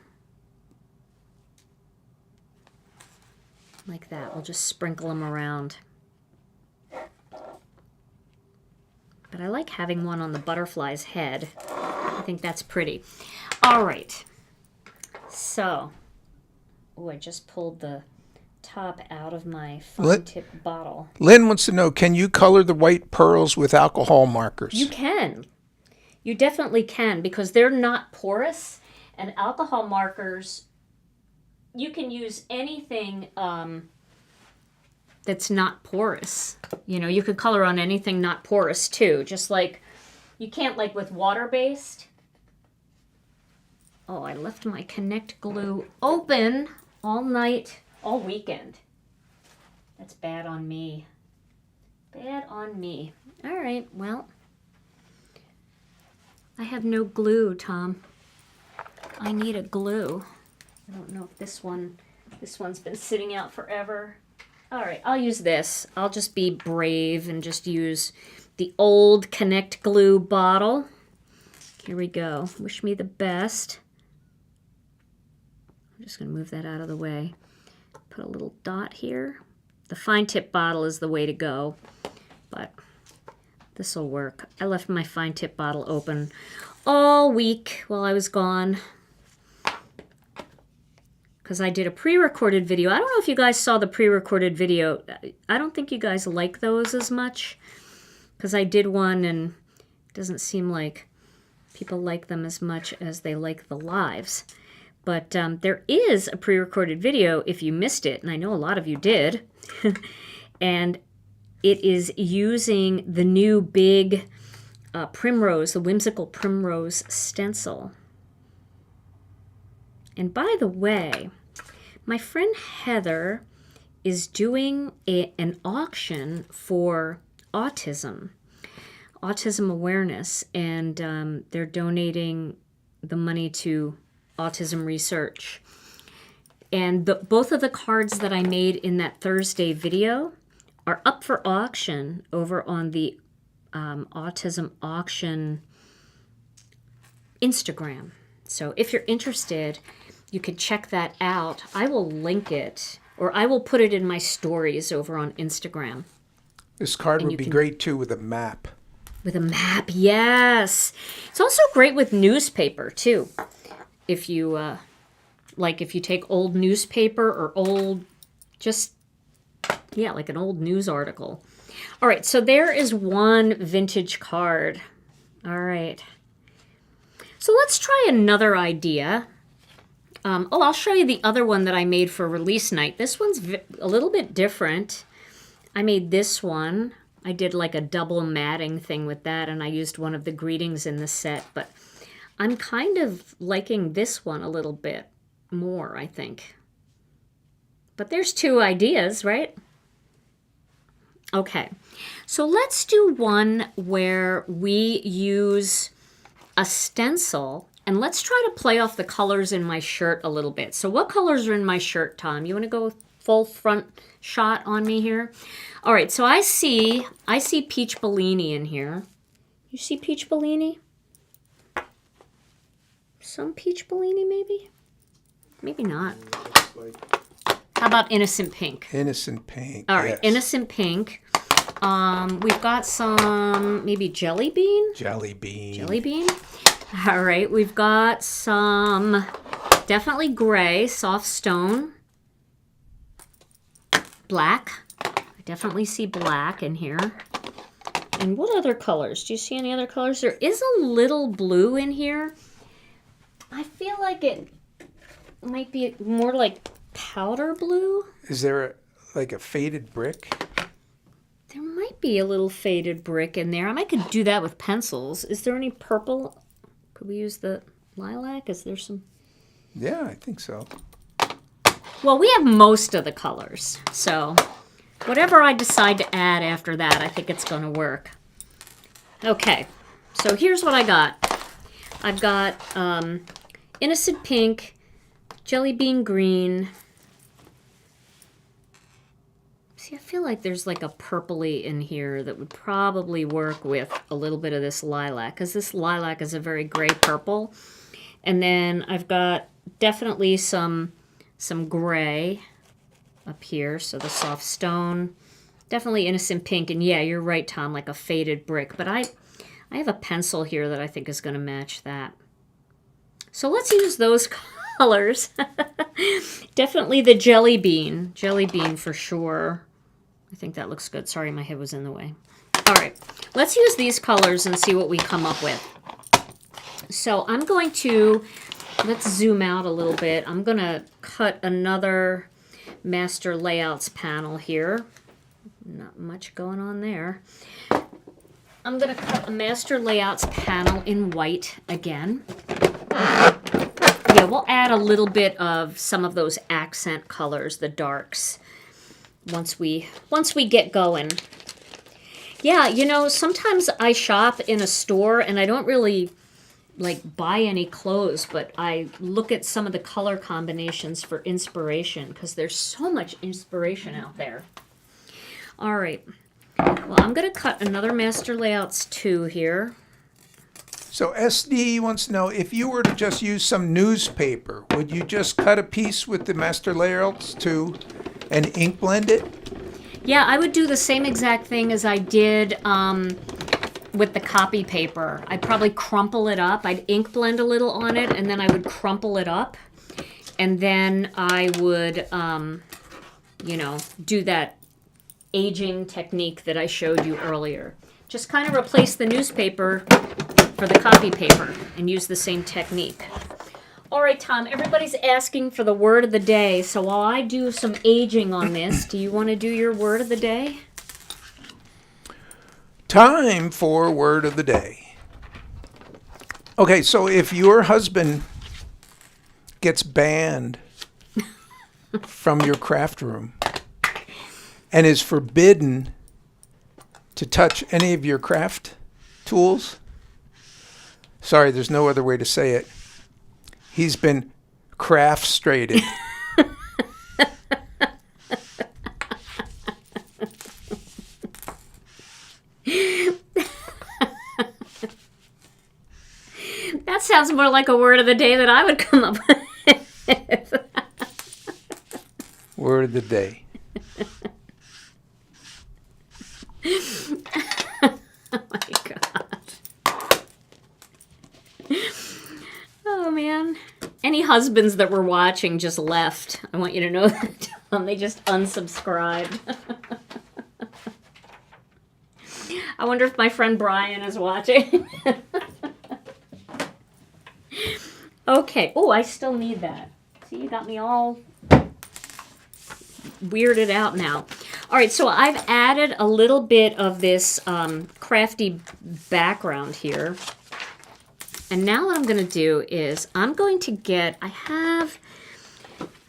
Like that. We'll just sprinkle them around. But I like having one on the butterfly's head. I think that's pretty. All right. So, oh, I just pulled the top out of my fine tip bottle. Lynn wants to know, can you color the white pearls with alcohol markers? You can. You definitely can, because they're not porous. And alcohol markers, you can use anything that's not porous. You know, you could color on anything not porous too. Just like, you can't like with water-based. Oh, I left my Connect glue open all night, all weekend. That's bad on me. Bad on me. All right, well, I have no glue, Tom. I need a glue. I don't know if this one's been sitting out forever. All right, I'll use this. I'll just be brave and just use the old Connect glue bottle. Here we go. Wish me the best. I'm just going to move that out of the way. Put a little dot here. The fine tip bottle is the way to go, but this will work. I left my fine tip bottle open all week while I was gone because I did a pre-recorded video. I don't know if you guys saw the pre-recorded video. I don't think you guys like those as much because I did one and it doesn't seem like people like them as much as they like the lives. But there is a pre-recorded video if you missed it, and I know a lot of you did. And it is using the new big primrose, the whimsical primrose stencil. And by the way, my friend Heather is doing an auction for autism awareness, and they're donating the money to autism research. And both of the cards that I made in that Thursday video are up for auction over on the autism auction Instagram. So if you're interested, you can check that out. I will link it, or I will put it in my stories over on Instagram. This card would be great too with a map. With a map, yes. It's also great with newspaper too. If you if you take old newspaper or old, like an old news article. All right, so there is one vintage card. All right. So let's try another idea. I'll show you the other one that I made for release night. This one's a little bit different. I made this one. I did like a double matting thing with that, and I used one of the greetings in the set, but I'm kind of liking this one a little bit more, I think. But there's two ideas, right? Okay, so let's do one where we use a stencil, and let's try to play off the colors in my shirt a little bit. So what colors are in my shirt, Tom? You want to go full front shot on me here? All right, so I see peach Bellini in here. You see peach Bellini? Some peach Bellini, maybe? Maybe not. How about innocent pink? Innocent pink. All right, yes. Innocent pink. We've got some maybe jelly bean. Jelly bean. Jelly bean. All right, we've got some definitely gray, soft stone. Black. I definitely see black in here. And what other colors? Do you see any other colors? There is a little blue in here. I feel like it might be more like powder blue. Is there like a faded brick? There might be a little faded brick in there. I might could do that with pencils. Is there any purple? Could we use the lilac? Is there some? Yeah, I think so. Well, we have most of the colors. So whatever I decide to add after that, I think it's going to work. Okay, so here's what I got. I've got innocent pink, jelly bean green. See, I feel like there's like a purpley in here that would probably work with a little bit of this lilac, because this lilac is a very gray purple. And then I've got definitely some gray up here, so the soft stone. Definitely innocent pink, and yeah, you're right, Tom, like a faded brick. But I have a pencil here that I think is going to match that. So let's use those colors. Definitely the jelly bean for sure. I think that looks good. Sorry, my head was in the way. All right, let's use these colors and see what we come up with. So I'm going to, let's zoom out a little bit. I'm going to cut another master layouts panel here. Not much going on there. I'm going to cut a master layouts panel in white again. Yeah, we'll add a little bit of some of those accent colors, the darks, once we get going. Yeah, you know, sometimes I shop in a store and I don't really like buy any clothes, but I look at some of the color combinations for inspiration, because there's so much inspiration out there. All right. Well, I'm going to cut another Master Layouts 2 here. So SD wants to know, if you were to just use some newspaper, would you just cut a piece with the Master Layouts 2 and ink blend it? Yeah, I would do the same exact thing as I did with the copy paper. I'd probably crumple it up. I'd ink blend a little on it, and then I would crumple it up. And then I would, do that aging technique that I showed you earlier. Just kind of replace the newspaper for the copy paper and use the same technique. All right, Tom, everybody's asking for the word of the day. So while I do some aging on this, do you want to do your word of the day? Time for word of the day. Okay, so if your husband gets banned from your craft room and is forbidden to touch any of your craft tools. Sorry, there's no other way to say it. He's been craft-strated. That sounds more like a word of the day that I would come up with. Word of the day. Oh my God. Oh man. Any husbands that were watching just left. I want you to know that. They just unsubscribed. I wonder if my friend Brian is watching. Okay. Oh, I still need that. See, you got me all weirded out now. All right, so I've added a little bit of this crafty background here. And now what I'm going to do is I'm going to get, I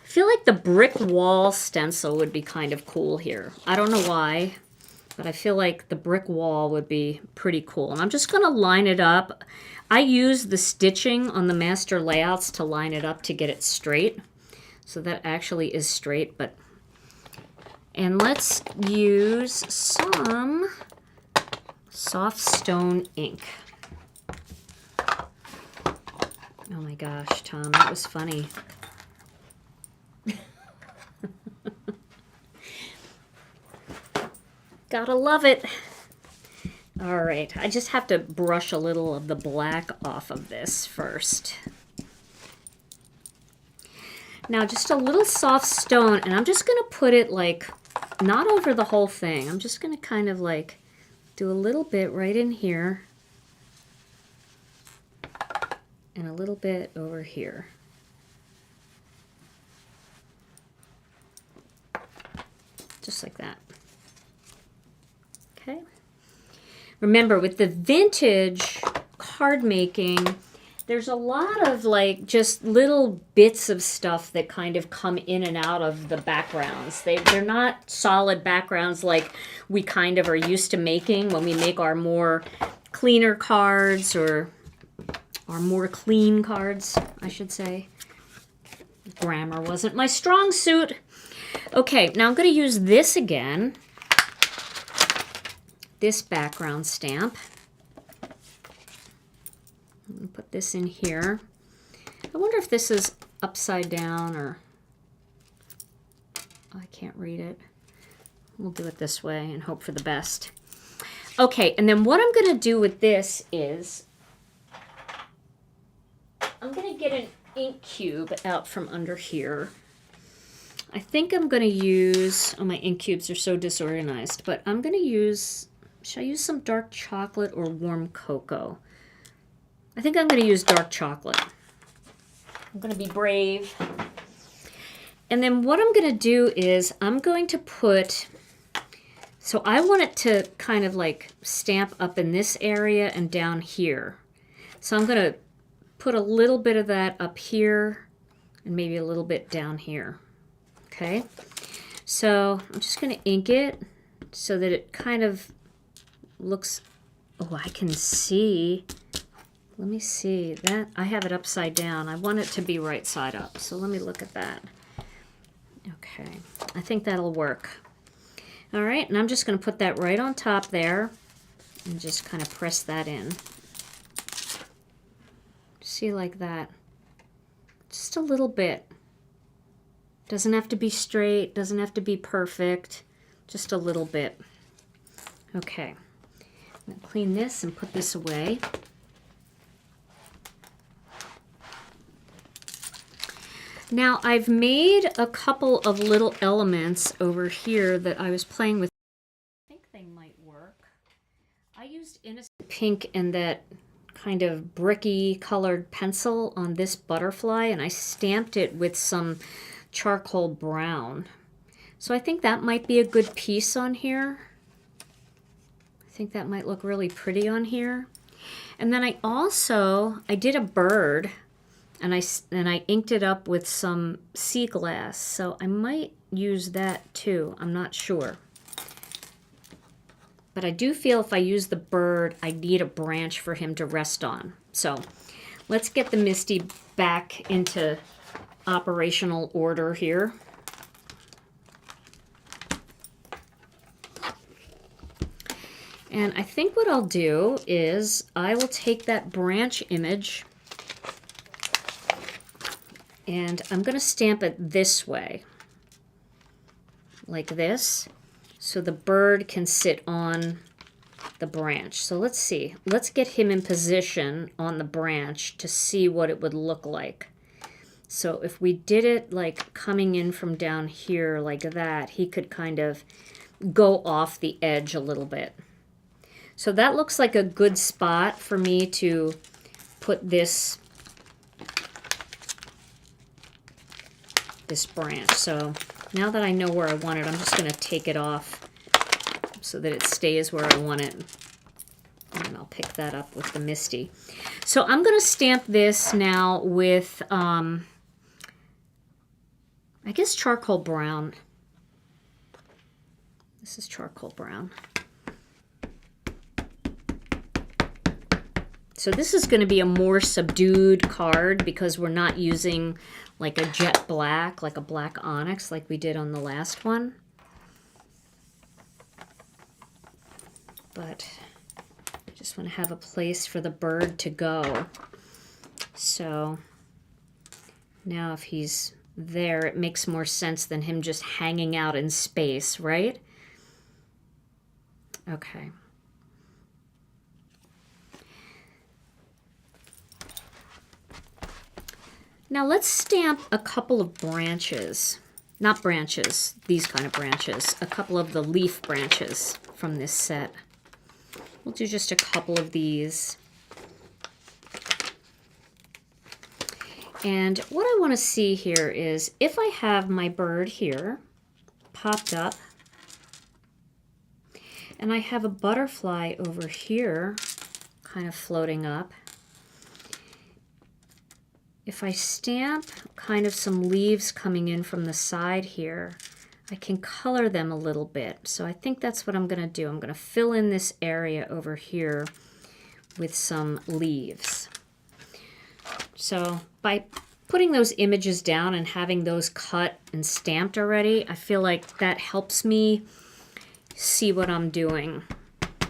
feel like the brick wall stencil would be kind of cool here. I don't know why, but I feel like the brick wall would be pretty cool. And I'm just going to line it up. I use the stitching on the master layouts to line it up to get it straight. So that actually is straight, but... And let's use some soft stone ink. Oh my gosh, Tom, that was funny. Gotta love it. All right, I just have to brush a little of the black off of this first. Now just a little soft stone, and I'm just gonna put it like, not over the whole thing. I'm just gonna kind of like do a little bit right in here. And a little bit over here. Just like that. Okay. Remember, with the vintage card making, there's a lot of like just little bits of stuff that kind of come in and out of the backgrounds. They're not solid backgrounds like we kind of are used to making when we make our more cleaner cards or more clean cards, I should say. Grammar wasn't my strong suit. Okay, now I'm going to use this again. This background stamp. I'm going to put this in here. I wonder if this is upside down or... I can't read it. We'll do it this way and hope for the best. Okay, and then what I'm going to do with this is... I'm going to get an ink cube out from under here. I think I'm going to use... Oh, my ink cubes are so disorganized. But I'm going to use... Should I use some dark chocolate or warm cocoa? I think I'm going to use dark chocolate. I'm going to be brave. And then what I'm going to do is I'm going to put... So I want it to kind of like stamp up in this area and down here. So I'm going to put a little bit of that up here and maybe a little bit down here. Okay, so I'm just going to ink it so that it kind of looks, oh, I can see. Let me see that. I have it upside down. I want it to be right side up. So let me look at that. Okay, I think that'll work. All right, and I'm just going to put that right on top there and just kind of press that in. See, like that. Just a little bit. Doesn't have to be straight, doesn't have to be perfect, just a little bit. Okay, I'm going to clean this and put this away. Now I've made a couple of little elements over here that I was playing with. I think they might work. I used Innocent Pink and that kind of bricky colored pencil on this butterfly, and I stamped it with some charcoal brown. So I think that might be a good piece on here. I think that might look really pretty on here. And then I did a bird, And I inked it up with some sea glass, so I might use that too. I'm not sure. But I do feel if I use the bird, I need a branch for him to rest on. So let's get the Misty back into operational order here. And I think what I'll do is I will take that branch image and I'm going to stamp it this way, like this, so the bird can sit on the branch. So let's see. Let's get him in position on the branch to see what it would look like. So if we did it like coming in from down here like that, he could kind of go off the edge a little bit. So that looks like a good spot for me to put this branch. So now that I know where I want it, I'm just going to take it off so that it stays where I want it. And I'll pick that up with the Misty. So I'm going to stamp this now with, I guess, charcoal brown. This is charcoal brown. So this is going to be a more subdued card because we're not using like a jet black, like a black onyx like we did on the last one. But I just want to have a place for the bird to go. So now if he's there, it makes more sense than him just hanging out in space, right? Okay. Now let's stamp a couple of branches, not branches, these kind of branches, a couple of the leaf branches from this set. We'll do just a couple of these. And what I want to see here is if I have my bird here popped up and I have a butterfly over here kind of floating up, if I stamp kind of some leaves coming in from the side here, I can color them a little bit. So I think that's what I'm going to do. I'm going to fill in this area over here with some leaves. So by putting those images down and having those cut and stamped already, I feel like that helps me see what I'm doing.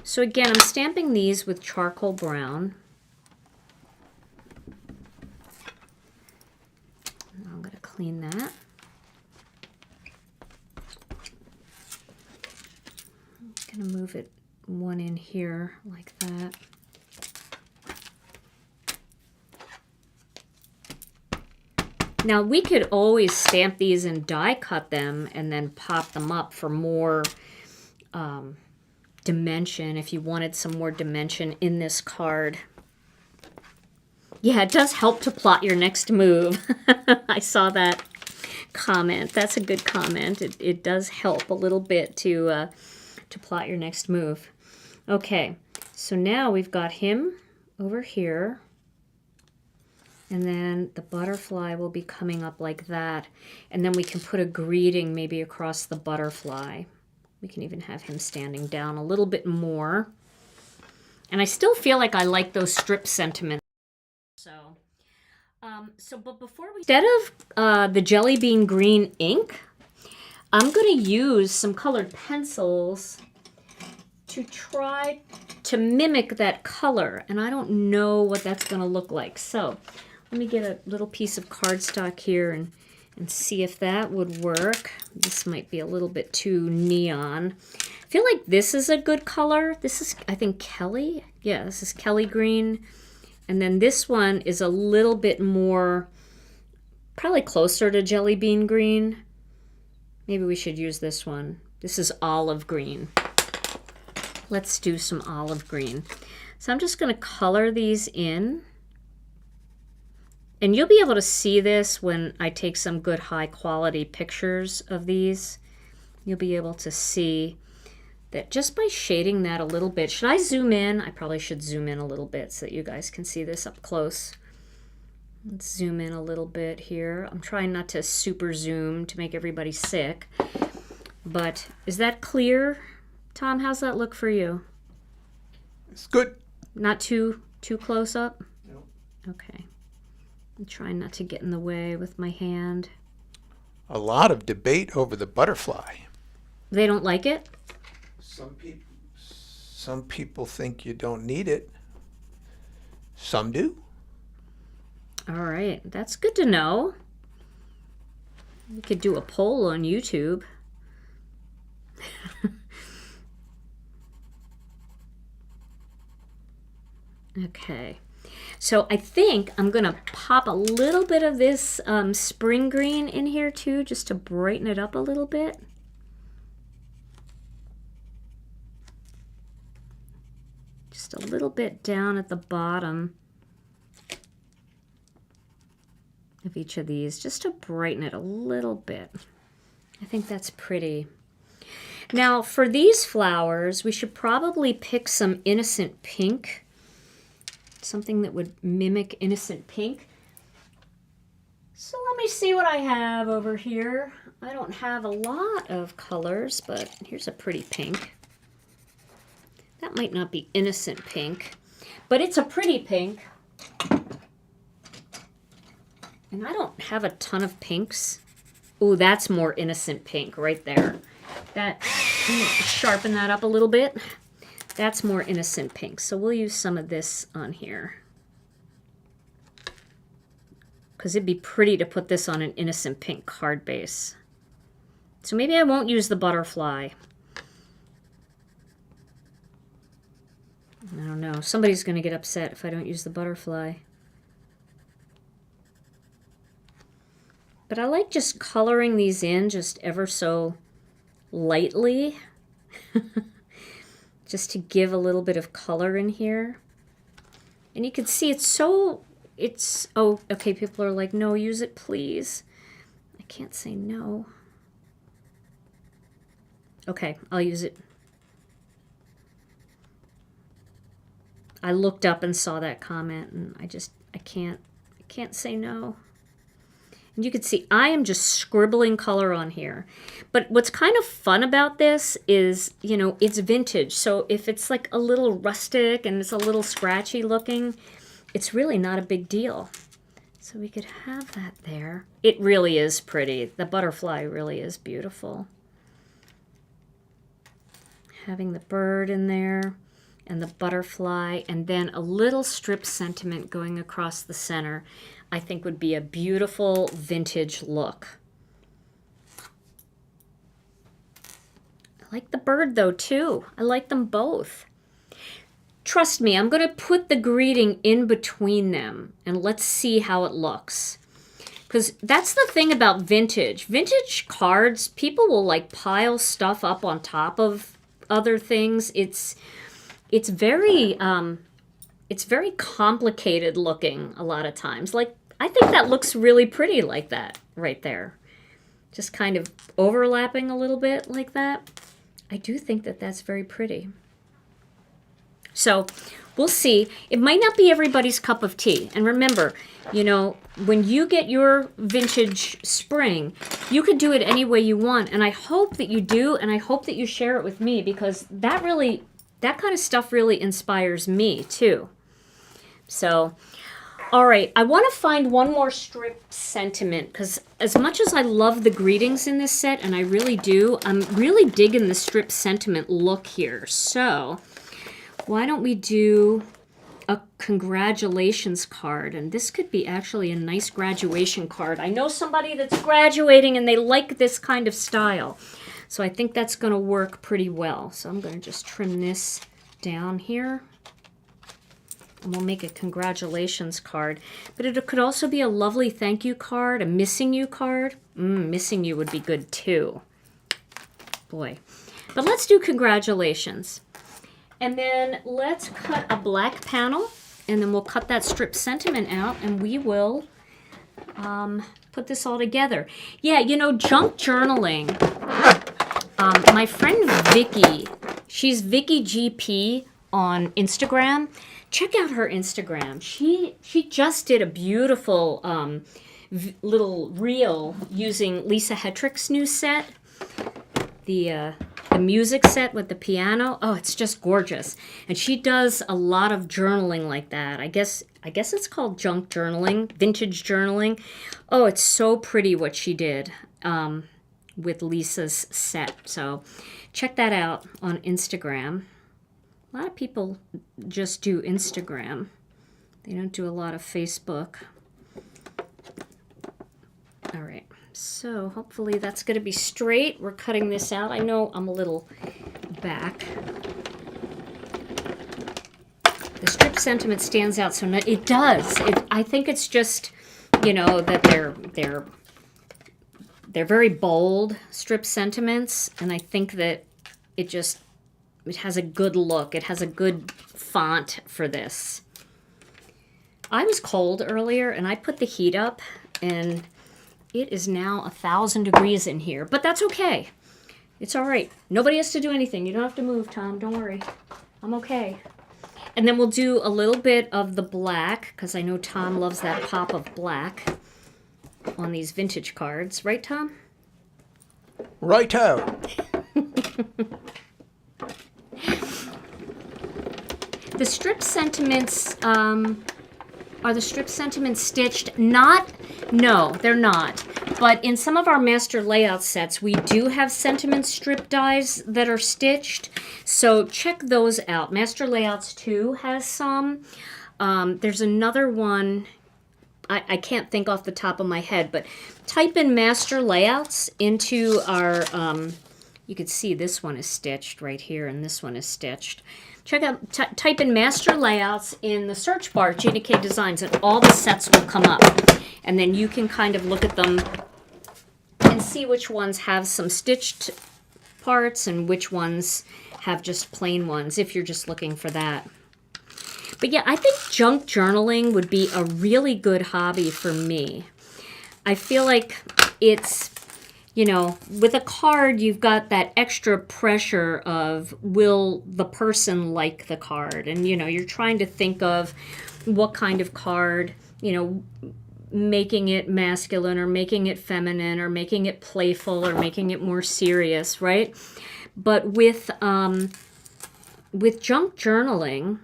So again, I'm stamping these with charcoal brown. I'm going to clean that. I'm going to move it one in here like that. Now we could always stamp these and die cut them and then pop them up for more dimension if you wanted some more dimension in this card. Yeah, it does help to plot your next move. I saw that comment. That's a good comment. It does help a little bit to plot your next move. Okay, so now we've got him over here. And then the butterfly will be coming up like that. And then we can put a greeting maybe across the butterfly. We can even have him standing down a little bit more. And I still feel like I like those strip sentiments. But before we... Instead of the jelly bean green ink, I'm going to use some colored pencils to try to mimic that color. And I don't know what that's going to look like. So let me get a little piece of cardstock here and see if that would work. This might be a little bit too neon. I feel like this is a good color. This is, I think, Kelly. Yeah, this is Kelly green. And then this one is a little bit more, probably closer to jelly bean green. Maybe we should use this one. This is olive green. Let's do some olive green. So I'm just going to color these in. And you'll be able to see this when I take some good high quality pictures of these. You'll be able to see that just by shading that a little bit. Should I zoom in? I probably should zoom in a little bit so that you guys can see this up close. Let's zoom in a little bit here. I'm trying not to super zoom to make everybody sick. But is that clear? Tom, how's that look for you? It's good. Not too close up? No. Okay. I'm trying not to get in the way with my hand. A lot of debate over the butterfly. They don't like it? Some people think you don't need it. Some do. All right. That's good to know. We could do a poll on YouTube. Okay. So I think I'm going to pop a little bit of this spring green in here too, just to brighten it up a little bit. Just a little bit down at the bottom of each of these, just to brighten it a little bit. I think that's pretty. Now for these flowers, we should probably pick some innocent pink. Something that would mimic innocent pink. So let me see what I have over here. I don't have a lot of colors, but here's a pretty pink. That might not be innocent pink, but it's a pretty pink. And I don't have a ton of pinks. Ooh, that's more innocent pink right there. That, sharpen that up a little bit. That's more innocent pink. So we'll use some of this on here. Because it'd be pretty to put this on an innocent pink card base. So maybe I won't use the butterfly. I don't know. Somebody's going to get upset if I don't use the butterfly. But I like just coloring these in just ever so lightly. Just to give a little bit of color in here. And you can see oh, okay, people are like, no, use it, please. I can't say no. Okay, I'll use it. I looked up and saw that comment, and I can't say no. And you can see I am just scribbling color on here. But what's kind of fun about this is, you know, it's vintage. So if it's like a little rustic and it's a little scratchy looking, it's really not a big deal. So we could have that there. It really is pretty. The butterfly really is beautiful. Having the bird in there and the butterfly and then a little strip sentiment going across the center, I think would be a beautiful vintage look. I like the bird though too. I like them both. Trust me, I'm going to put the greeting in between them and let's see how it looks. Because that's the thing about vintage. Vintage cards, people will like pile stuff up on top of other things. It's very complicated looking a lot of times. Like, I think that looks really pretty like that right there. Just kind of overlapping a little bit like that. I do think that that's very pretty. So we'll see. It might not be everybody's cup of tea. And remember, you know, when you get your vintage spring, you could do it any way you want. And I hope that you do, and I hope that you share it with me because that kind of stuff really inspires me too. So, all right, I want to find one more strip sentiment because as much as I love the greetings in this set, and I really do, I'm really digging the strip sentiment look here. So why don't we do a congratulations card? And this could be actually a nice graduation card. I know somebody that's graduating and they like this kind of style. So I think that's going to work pretty well. So I'm going to just trim this down here. And we'll make a congratulations card. But it could also be a lovely thank you card, a missing you card. Missing you would be good too. Boy. But let's do congratulations. And then let's cut a black panel. And then we'll cut that strip sentiment out. And we will put this all together. Yeah, you know, junk journaling. My friend Vicky, she's Vicky GP on Instagram. check out her Instagram. She just did a beautiful little reel using Lisa Hetrick's new set, the music set with the piano. Oh, it's just gorgeous. And she does a lot of journaling like that. I guess it's called junk journaling, vintage journaling. Oh, it's so pretty what she did with Lisa's set. So check that out on Instagram. A lot of people just do Instagram. They don't do a lot of Facebook. All right, so hopefully that's going to be straight. We're cutting this out. I know I'm a little back. The strip sentiment stands out so much. It does. I think it's just, you know, that they're very bold strip sentiments, and I think that it has a good look. It has a good font for this. I was cold earlier, and I put the heat up, and it is now 1,000 degrees in here, but that's okay. It's all right. Nobody has to do anything. You don't have to move, Tom. Don't worry. I'm okay. And then we'll do a little bit of the black, because I know Tom loves that pop of black on these vintage cards. Right, Tom? Righto. The strip sentiments, are the strip sentiments stitched? No, they're not. But in some of our master layout sets, we do have sentiment strip dies that are stitched. So check those out. Master Layouts 2 has some. There's another one, I can't think off the top of my head, but type in Master Layouts into our, you can see this one is stitched right here, and this one is stitched. Check out, type in Master Layouts in the search bar, Gina K Designs, and all the sets will come up. And then you can kind of look at them and see which ones have some stitched parts and which ones have just plain ones, if you're just looking for that. But yeah, I think junk journaling would be a really good hobby for me. I feel like it's, you know, with a card, you've got that extra pressure of, will the person like the card? And, you know, you're trying to think of what kind of card, you know, making it masculine or making it feminine or making it playful or making it more serious, right? But with junk journaling,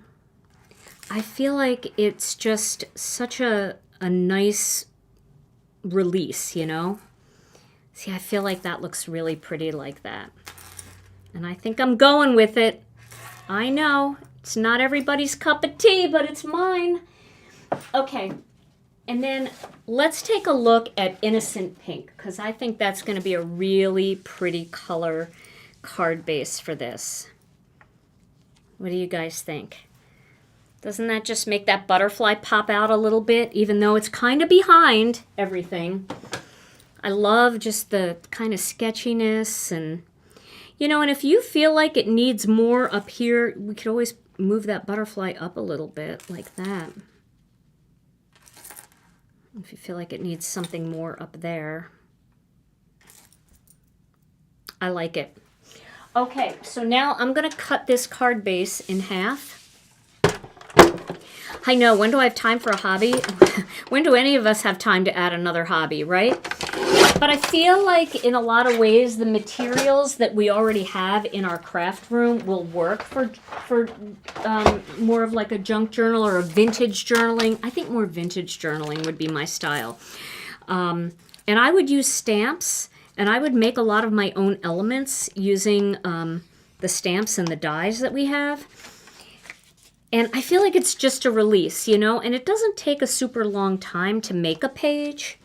I feel like it's just such a nice release, you know? See, I feel like that looks really pretty like that. And I think I'm going with it. I know, it's not everybody's cup of tea, but it's mine. Okay, and then let's take a look at Innocent Pink, because I think that's going to be a really pretty color card base for this. What do you guys think? Doesn't that just make that butterfly pop out a little bit, even though it's kind of behind everything? I love just the kind of sketchiness, and, you know, and if you feel like it needs more up here, we could always move that butterfly up a little bit like that. If you feel like it needs something more up there. I like it. Okay, so now I'm going to cut this card base in half. I know, when do I have time for a hobby? When do any of us have time to add another hobby, right? But I feel like in a lot of ways, the materials that we already have in our craft room will work for more of like a junk journal or a vintage journaling. I think more vintage journaling would be my style. And I would use stamps, and I would make a lot of my own elements using the stamps and the dies that we have. And I feel like it's just a release, you know, and it doesn't take a super long time to make a page,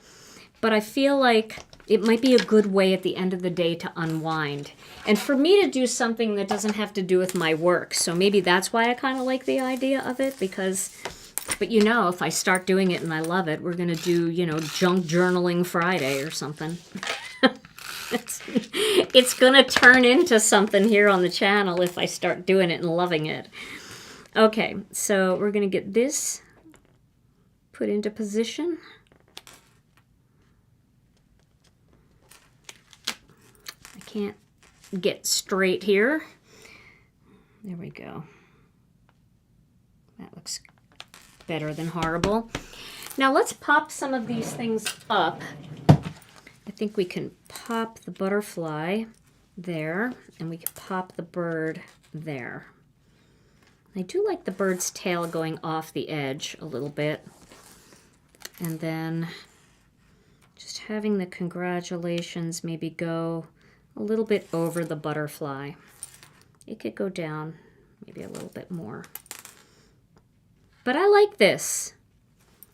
but I feel like it might be a good way at the end of the day to unwind. And for me to do something that doesn't have to do with my work. So maybe that's why I kind of like the idea of it, because, but you know, if I start doing it and I love it, we're going to do, you know, Junk Journaling Friday or something. It's going to turn into something here on the channel if I start doing it and loving it. Okay, so we're going to get this put into position. I can't get straight here. There we go. That looks better than horrible. Now let's pop some of these things up. I think we can pop the butterfly there, and we can pop the bird there. I do like the bird's tail going off the edge a little bit. And then just having the congratulations maybe go a little bit over the butterfly. It could go down maybe a little bit more. But I like this.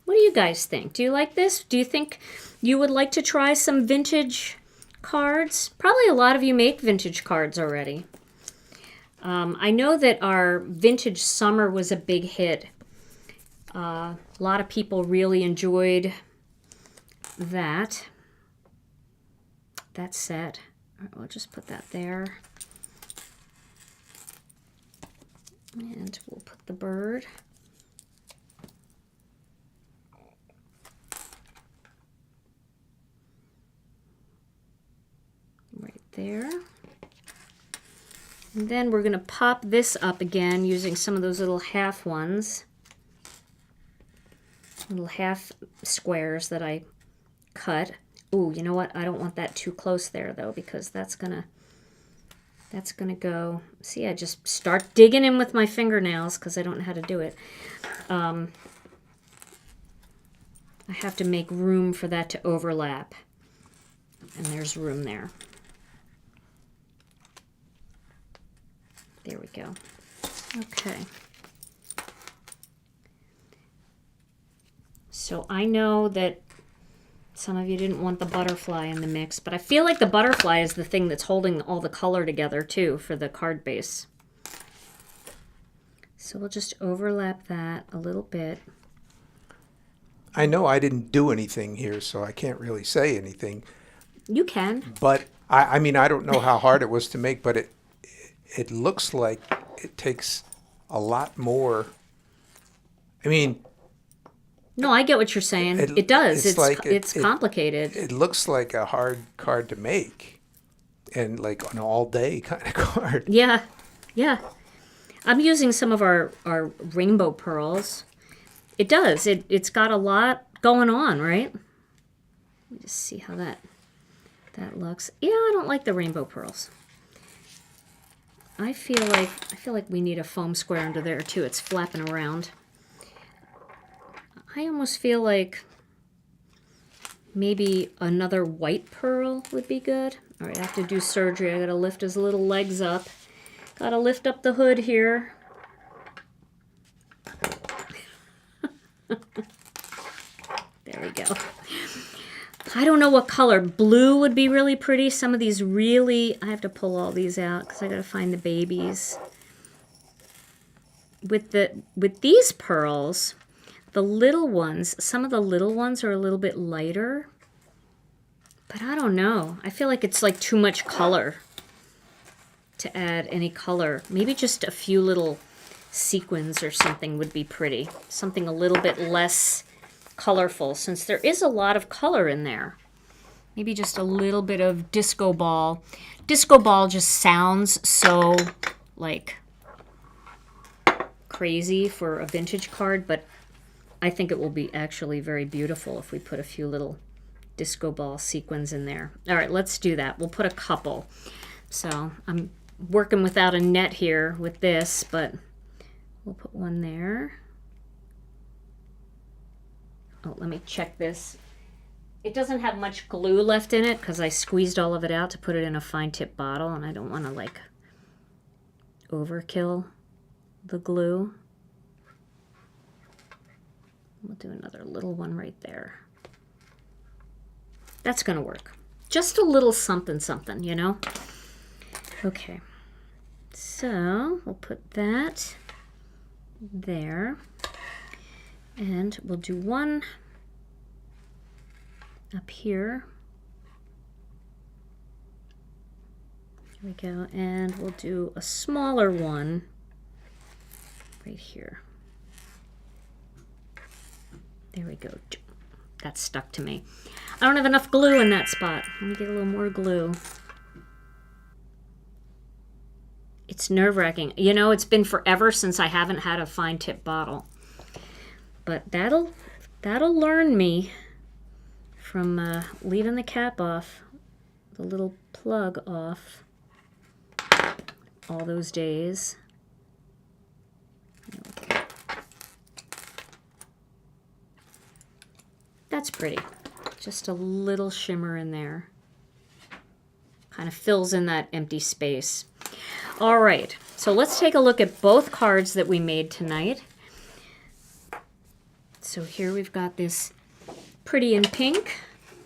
What do you guys think? Do you like this? Do you think you would like to try some vintage cards? Probably a lot of you make vintage cards already. I know that our vintage summer was a big hit. A lot of people really enjoyed that set. All right, we'll just put that there. And we'll put the bird. Right there. And then we're going to pop this up again using some of those little half ones. Little half squares that I cut. Ooh, you know what? I don't want that too close there though, because that's gonna go. See, I just start digging in with my fingernails because I don't know how to do it. I have to make room for that to overlap. And there's room there. There we go. Okay. So I know that some of you didn't want the butterfly in the mix, but I feel like the butterfly is the thing that's holding all the color together too for the card base. So we'll just overlap that a little bit. I know I didn't do anything here, so I can't really say anything. You can. But I mean, I don't know how hard it was to make, but it looks like it takes a lot more. I mean, no, I get what you're saying. It does. It's complicated. It looks like a hard card to make, and like an all-day kind of card. Yeah, yeah. I'm using some of our rainbow pearls. It does. It's got a lot going on, right? Let me just see how that looks. Yeah, I don't like the rainbow pearls. I feel like we need a foam square under there too. It's flapping around. I almost feel like maybe another white pearl would be good. All right, I have to do surgery. I gotta lift his little legs up. Gotta lift up the hood here. There we go. I don't know what color. Blue would be really pretty. Some of these really, I have to pull all these out because I gotta find the babies. With these pearls, the little ones, some of the little ones are a little bit lighter, but I don't know. I feel like it's like too much color to add any color. Maybe just a few little sequins or something would be pretty. Something a little bit less colorful, since there is a lot of color in there. Maybe just a little bit of disco ball. Disco ball just sounds so like crazy for a vintage card, but I think it will be actually very beautiful if we put a few little disco ball sequins in there. All right, let's do that. We'll put a couple. So I'm working without a net here with this, but we'll put one there. Oh, let me check this. It doesn't have much glue left in it because I squeezed all of it out to put it in a fine tip bottle, and I don't want to like overkill the glue. We'll do another little one right there. That's gonna work. Just a little something something, you know? Okay, so we'll put that there, and we'll do one up here. There we go, and we'll do a smaller one right here. There we go. That stuck to me. I don't have enough glue in that spot. Let me get a little more glue. It's nerve-wracking. You know, it's been forever since I haven't had a fine tip bottle. But that'll learn me from leaving the cap off, the little plug off, all those days. That's pretty. Just a little shimmer in there. Kind of fills in that empty space. All right, so let's take a look at both cards that we made tonight. So here we've got this Pretty in Pink.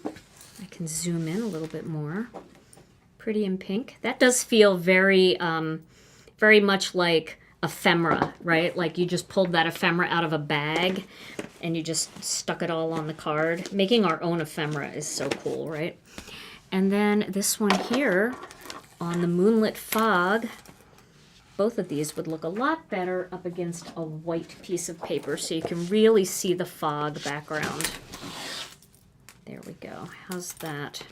I can zoom in a little bit more. Pretty in Pink. That does feel very, very much like ephemera, right? Like you just pulled that ephemera out of a bag and you just stuck it all on the card. Making our own ephemera is so cool, right? And then this one here on the Moonlit Fog. Both of these would look a lot better up against a white piece of paper so you can really see the fog background. There we go. How's that?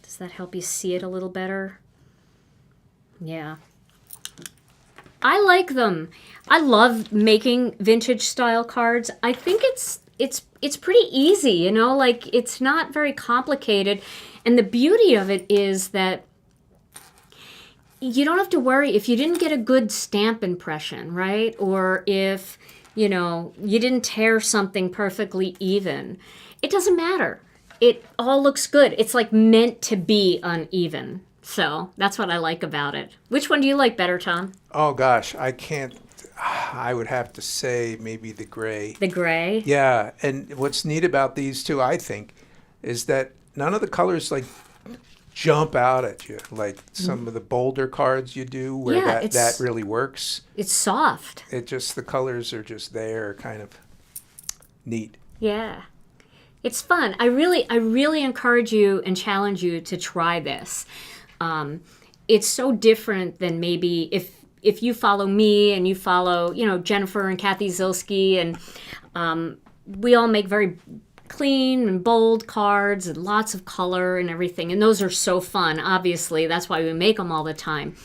Does that help you see it a little better? Yeah. I like them. I love making vintage style cards. I think it's pretty easy, you know, like it's not very complicated. And the beauty of it is that you don't have to worry if you didn't get a good stamp impression, right? Or if, you know, you didn't tear something perfectly even. It doesn't matter. It all looks good. It's like meant to be uneven. So that's what I like about it. Which one do you like better, Tom? Oh, gosh, I would have to say maybe the gray. The gray? Yeah, and what's neat about these two, I think, is that none of the colors, like, jump out at you like some of the bolder cards you do where that really works. It's soft. It just, the colors are just there, kind of neat. Yeah. It's fun. I really encourage you and challenge you to try this. It's so different than maybe if you follow me and you follow, you know, Jennifer and Kathy Zilski, and we all make very clean and bold cards and lots of color and everything, and those are so fun. Obviously, that's why we make them all the time.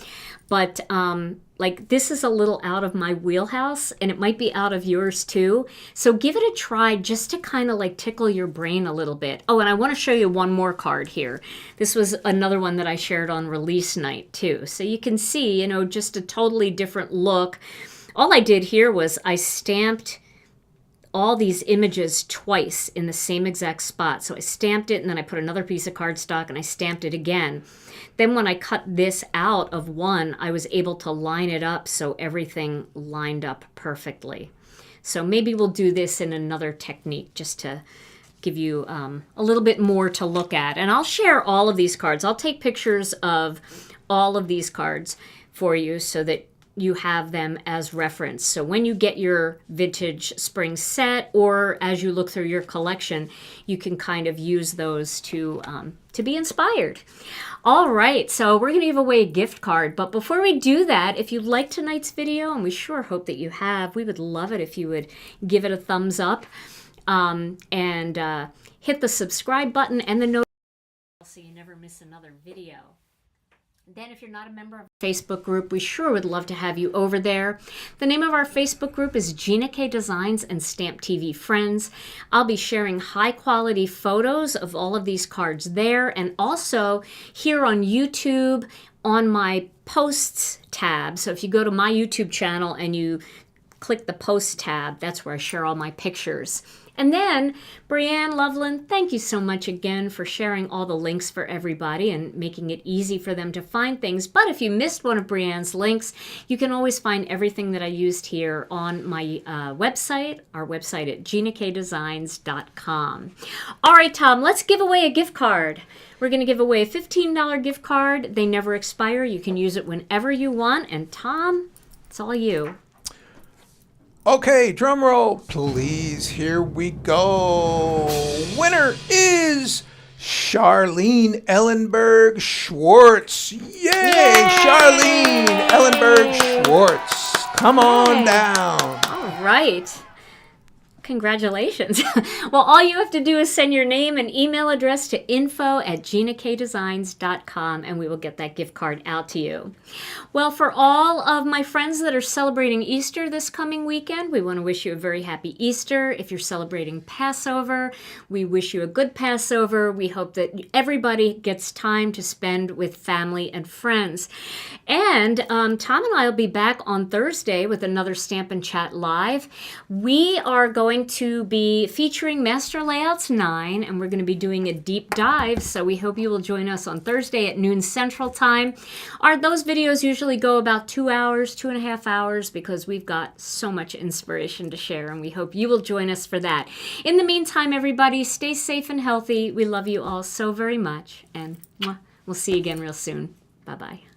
But like this is a little out of my wheelhouse, and it might be out of yours too. So give it a try just to kind of like tickle your brain a little bit. Oh, and I want to show you one more card here. This was another one that I shared on release night too. So you can see, you know, just a totally different look. All I did here was I stamped all these images twice in the same exact spot. So I stamped it, and then I put another piece of cardstock and I stamped it again. Then when I cut this out of one, I was able to line it up so everything lined up perfectly. So maybe we'll do this in another technique just to give you a little bit more to look at. And I'll share all of these cards. I'll take pictures of all of these cards for you so that you have them as reference. So when you get your vintage spring set, or as you look through your collection, you can kind of use those to be inspired. All right, so we're going to give away a gift card. But before we do that, if you liked tonight's video, and we sure hope that you have, we would love it if you would give it a thumbs up and hit the subscribe button and the notification bell so you never miss another video. Then if you're not a member of our Facebook group, we sure would love to have you over there. The name of our Facebook group is Gina K Designs and Stamp TV Friends. I'll be sharing high quality photos of all of these cards there, and also here on YouTube on my posts tab. So if you go to my YouTube channel and you click the post tab, that's where I share all my pictures. And then, Brianne Loveland, thank you so much again for sharing all the links for everybody and making it easy for them to find things. But if you missed one of Brianne's links, you can always find everything that I used here on my website, our website at ginakdesigns.com. All right, Tom, let's give away a gift card. We're going to give away a $15 gift card. They never expire. You can use it whenever you want. And Tom, it's all you. Okay, drum roll, please. Here we go. Winner is Charlene Ellenburg Schwartz. Yay! Charlene Ellenburg Schwartz. Come on down. All right. Congratulations. Well, all you have to do is send your name and email address to info@ginakdesigns.com and we will get that gift card out to you. Well, for all of my friends that are celebrating Easter this coming weekend, we want to wish you a very happy Easter. If you're celebrating Passover, we wish you a good Passover. We hope that everybody gets time to spend with family and friends. And Tom and I will be back on Thursday with another Stamp and Chat Live. We are going to be featuring Master Layouts 9, and we're going to be doing a deep dive, so we hope you will join us on Thursday at noon Central Time. Those videos usually go about 2 hours, 2.5 hours, because we've got so much inspiration to share, and we hope you will join us for that. In the meantime, everybody, stay safe and healthy. We love you all so very much, and we'll see you again real soon. Bye-bye.